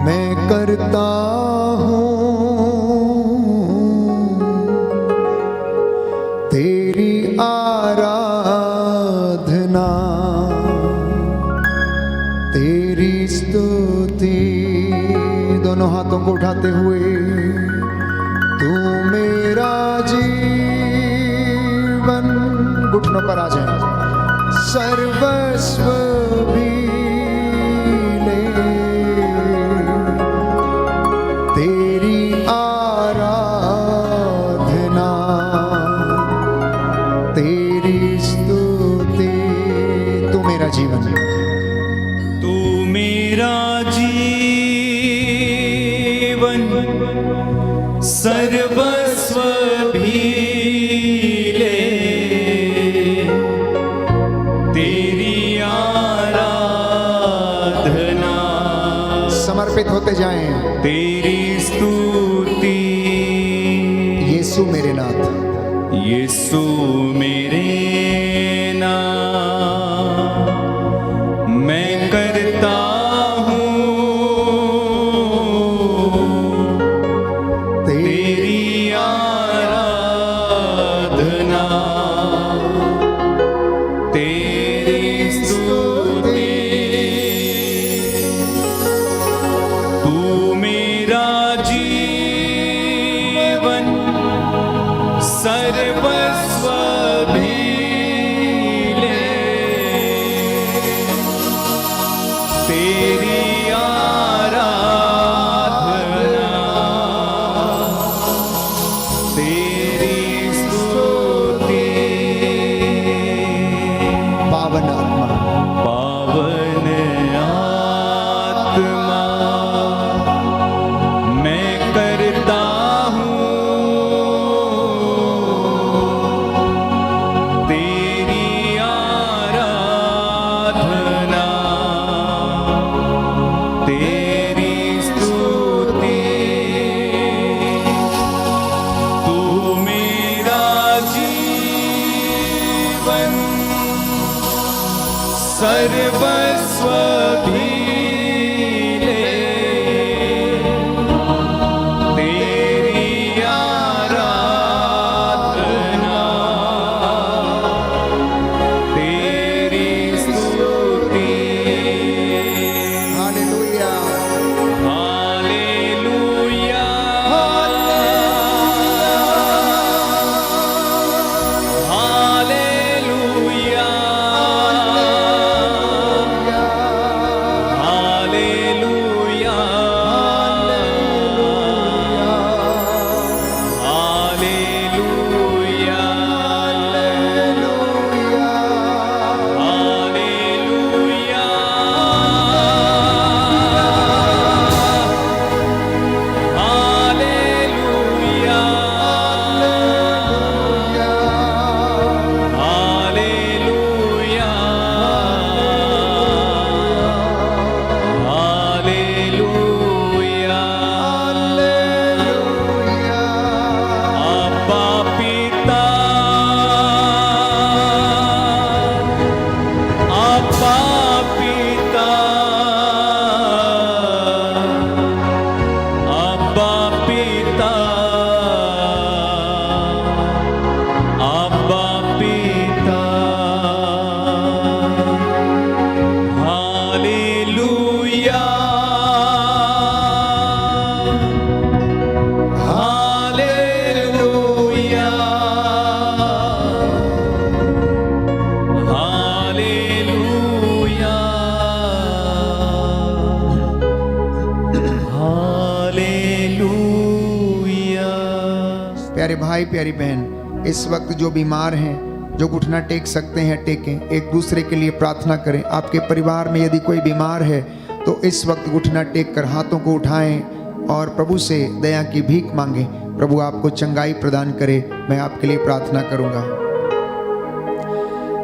मैं करता हूँ तेरी आराधना, तेरी स्तुति। दोनों हाथों को उठाते हुए तू मेरा जीवन, घुटनों पर आ जाए, सर्वस्व भी ले, तेरी आराधना, तेरी स्तुति। तू मेरा जीवन, तू मेरा जीवन सर्वस्व भी ले, तेरी आराधना समर्पित होते जाएं। तेरी स्तुति। यीशु मेरे नाथ, यीशु मेरे नाम मैं करता हूँ तेरी आराधना, तेरी स्तुति। तू मेरा जीवन सर्वस्व भी ले, तेरी आराधना, तेरी स्तुति। पावन आत्मा, पावन आत्मा मैं करता हूँ तेरी आराधना, तेरी स्तुति। तू मेरा जीवन सर्वस्व भी ले, तेरी आराधना, तेरी स्तुति। Hallelujah hallelujah hallelujah hallelujah hallelujah hallelujah hallelujah hallelujah hallelujah. अब्बा पिता, अब्बा पिता, अब्बा पिता, अब्बा पिता। Hallelujah hallelujah hallelujah hallelujah. प्यारे भाई प्यारी बहन, इस वक्त जो बीमार हैं, जो घुटना टेक सकते हैं टेकें, एक दूसरे के लिए प्रार्थना करें। आपके परिवार में यदि कोई बीमार है तो इस वक्त घुटना टेक कर हाथों को उठाएं और प्रभु से दया की भीख मांगें। प्रभु आपको चंगाई प्रदान करे। मैं आपके लिए प्रार्थना करूंगा।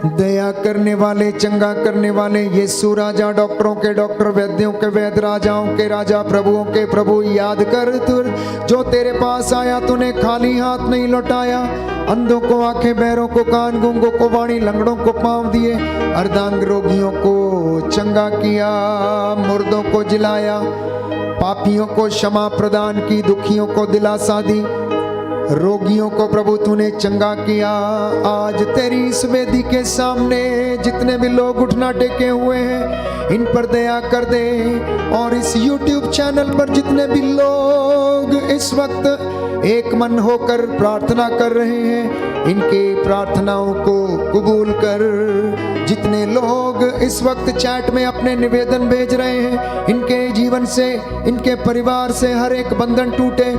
दया करने वाले, चंगा करने वाले यीशु राजा, डॉक्टरों के डॉक्टर, वैद्यों के वैद्य, राजाओं के राजा, प्रभुओं के प्रभु, याद कर तू जो तेरे पास आया तूने खाली हाथ नहीं लौटाया। अंधों को आंखें, बहरों को कान, गूंगों को वाणी, लंगड़ों को पांव दिए, अर्धांग रोगियों को चंगा किया, मुर्दों को जिलाया, पापियों को क्षमा प्रदान की, दुखियों को दिलासा दी, रोगियों को प्रभु तूने चंगा किया। आज तेरी इस वेदी के सामने जितने भी लोग उठना टेके हुए हैं, इन पर दया कर दे। और इस YouTube चैनल पर जितने भी लोग इस वक्त एक मन होकर प्रार्थना कर रहे हैं, इनके प्रार्थनाओं को कबूल कर। जितने लोग इस वक्त चैट में अपने निवेदन भेज रहे हैं, इनके जीवन से, इनके परिवार से हर एक बंधन टूटे,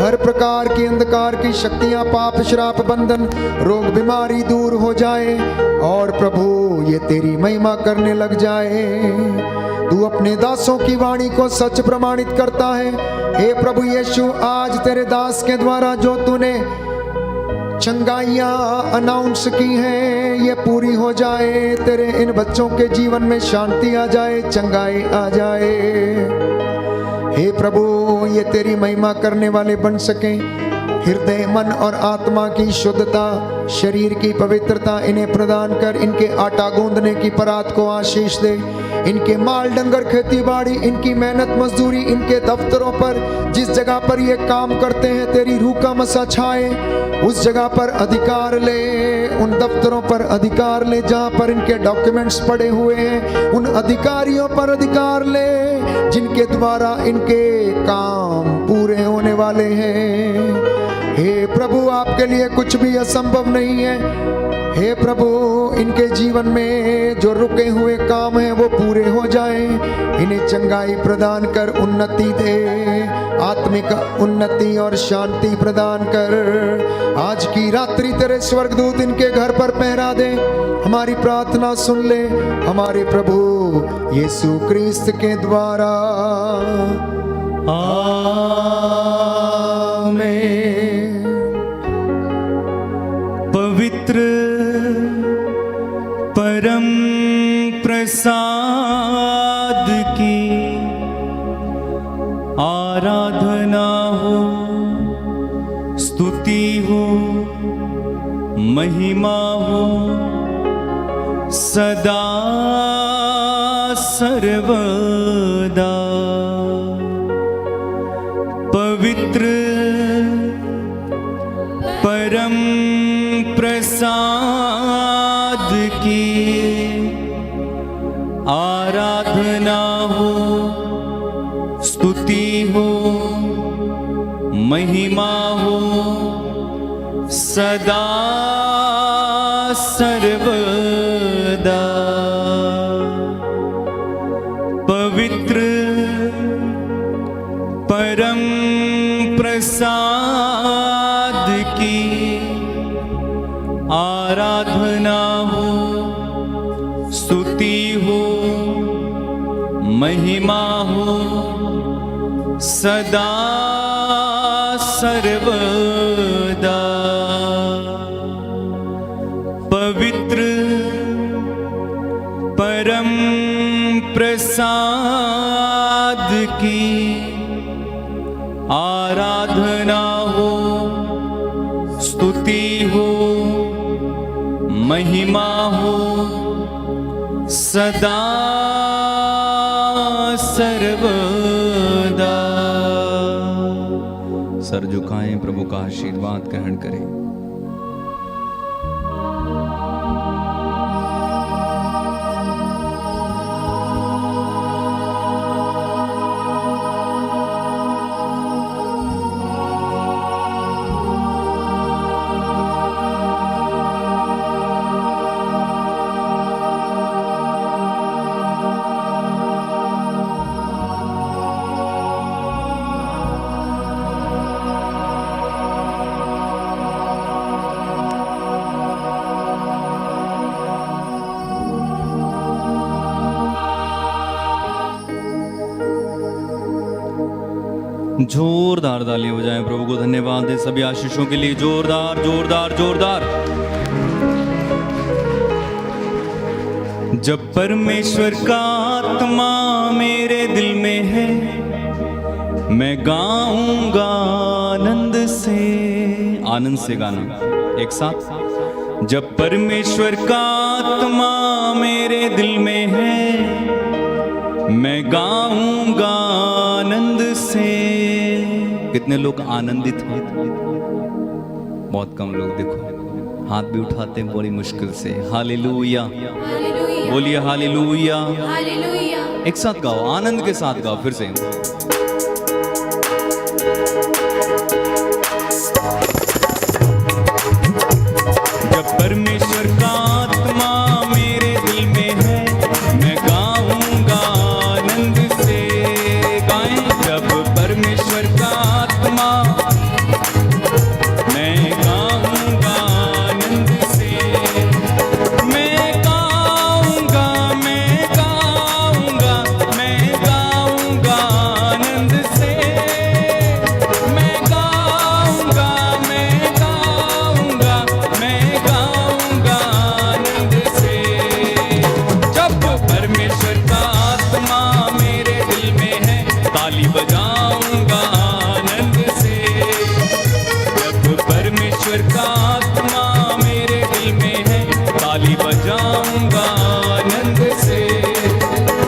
हर प्रकार की अंधकार की शक्तियां, पाप, श्राप, बंधन, रोग, बीमारी दूर हो जाए और प्रभु ये तेरी महिमा करने लग जाए। तू अपने दासों की वाणी को सच प्रमाणित करता है। हे प्रभु यीशु, आज तेरे दास के द्वारा जो तूने चंगाइयां अनाउंस की हैं, ये पूरी हो जाए। तेरे इन बच्चों के जीवन में शांति आ जाए, चंगाई आ जाए। हे प्रभु, ये तेरी महिमा करने वाले बन सके। हृदय, मन और आत्मा की शुद्धता, शरीर की पवित्रता इन्हें प्रदान कर। इनके आटा गूंदने की परात को आशीष दे। इनके माल डंगर, खेती बाड़ी, इनकी मेहनत मजदूरी, इनके दफ्तरों पर जिस जगह पर ये काम करते हैं, तेरी रूह का मसा छाए। उस जगह पर अधिकार ले, उन दफ्तरों पर अधिकार ले जहां पर इनके डॉक्यूमेंट्स पड़े हुए हैं, उन अधिकारियों पर अधिकार ले जिनके द्वारा इनके काम पूरे होने वाले हैं। हे प्रभु, आपके लिए कुछ भी असंभव नहीं है। हे प्रभु, इनके जीवन में जो रुके हुए काम हैं वो पूरे हो जाएं। इन्हें चंगाई प्रदान कर, उन्नति दे, आत्मिक उन्नति और शांति प्रदान कर। आज की रात्रि तेरे स्वर्गदूत इनके घर पर पहरा दे। हमारी प्रार्थना सुन ले हमारे प्रभु यीशु क्रिस्त के द्वारा, आमीन। पवित्र परम प्रसाद की आराधना हो, स्तुति हो, महिमा हो सदा सर्वदा। पवित्र परम प्रसाद की आराधना हो, स्तुति हो, महिमा हो सदा सर्वदा। पवित्र परम प्रसाद की आराधना हो, स्तुति हो, महिमा हो सदा सर्वदा। पवित्र परम प्रसाद की आराधना हो, स्तुति हो, महिमा हो सदा सर्वदा। सर झुकाएं, प्रभु का आशीर्वाद ग्रहण करें। जोरदार तालियां बजाएं, प्रभु को धन्यवाद दें सभी आशीषों के लिए। जोरदार जोरदार जोरदार। जब परमेश्वर का आत्मा मेरे दिल में है, मैं गाऊंगा आनंद से। आनंद से गाना एक साथ। जब परमेश्वर का आत्मा मेरे दिल में है, मैं गाऊंगा आनंद से। कितने लोग आनंदित हैं? बहुत कम लोग। देखो हाथ भी उठाते हैं बड़ी मुश्किल से। हालेलुया, बोलिए हालेलुया। एक साथ गाओ, आनंद के साथ गाओ फिर से। जब परमेश्वर का आत्मा मेरे दिल में है, मैं गाऊंगा आनंद से। गाएं। जब परमेश्वर का आत्मा मैं गाऊंगा आनंद से। मैं गाऊंगा, मैं गाऊंगा, मैं गाऊंगा आनंद से। मैं गाऊंगा, मैं गाऊंगा, मैं गाऊंगा आनंद से। जब परमेश्वर का आत्मा मेरे दिल में है, ताली बजाऊंगा आनंद से। जब परमेश्वर का आत्मा मेरे दिल में है, ताली बजाऊंगा आनंद से।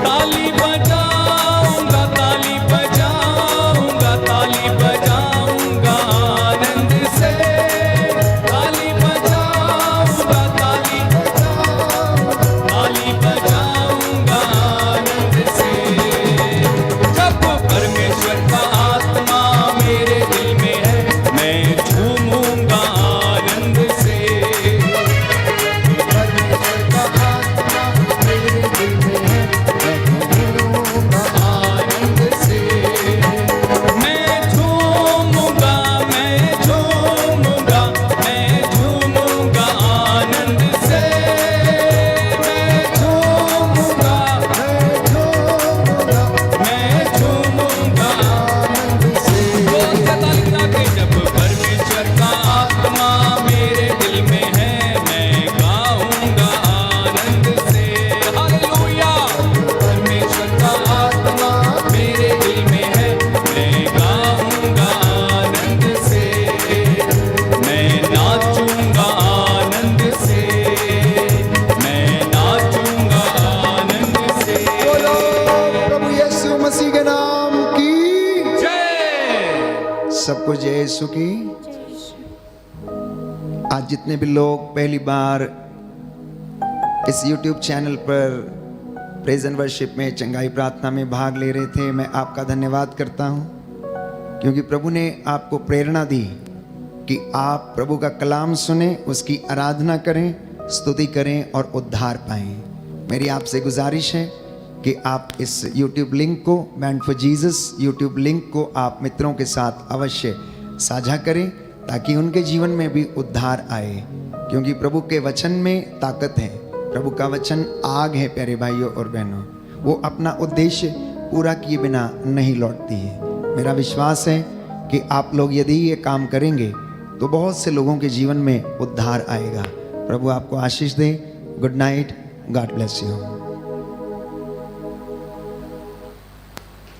ताली बजाऊंगा, ताली बजाऊंगा, ताली बजाऊंगा आनंद से। ताली बजाऊंगा, ताली बजाऊंगा आनंद से। जब परमेश्वर का आत्मा मेरे दिल में है, मैं झूमूंगा आनंद से। परमेश्वर का आत्मा मेरे दिल में है, मैं झूमूंगा आनंद से। मैं झूमूंगा, मैं झूमूंगा, मैं झूमूंगा आनंद से। मैं झूमूंगा, मैं झूमूंगा आनंद से। जब परमेश्वर का आत्मा मेरे दिल में है, मैं गाऊंगा आनंद से। हालेलुया। परमेश्वर का आत्मा मेरे दिल में है, मैं गाऊंगा आनंद से। मैं नाचूंगा आनंद से। मैं नाचूंगा आनंद से। बोलो प्रभु यीशु मसीह के नाम की जय। सबको जय यीशु की। आज जितने भी लोग पहली बार इस YouTube चैनल पर प्रेज एंड वर्शिप में चंगाई प्रार्थना में भाग ले रहे थे, मैं आपका धन्यवाद करता हूं, क्योंकि प्रभु ने आपको प्रेरणा दी कि आप प्रभु का कलाम सुने, उसकी आराधना करें, स्तुति करें और उद्धार पाएं। मेरी आपसे गुजारिश है कि आप इस YouTube लिंक को, band for Jesus YouTube link को आप मित्रों के साथ अवश्य साझा करें, ताकि उनके जीवन में भी उद्धार आए। क्योंकि प्रभु के वचन में ताकत है। प्रभु का वचन आग है प्यारे भाइयों और बहनों, वो अपना उद्देश्य पूरा किए बिना नहीं लौटती है। मेरा विश्वास है कि आप लोग यदि ये काम करेंगे तो बहुत से लोगों के जीवन में उद्धार आएगा। प्रभु आपको आशीष दे। Good night, God bless you.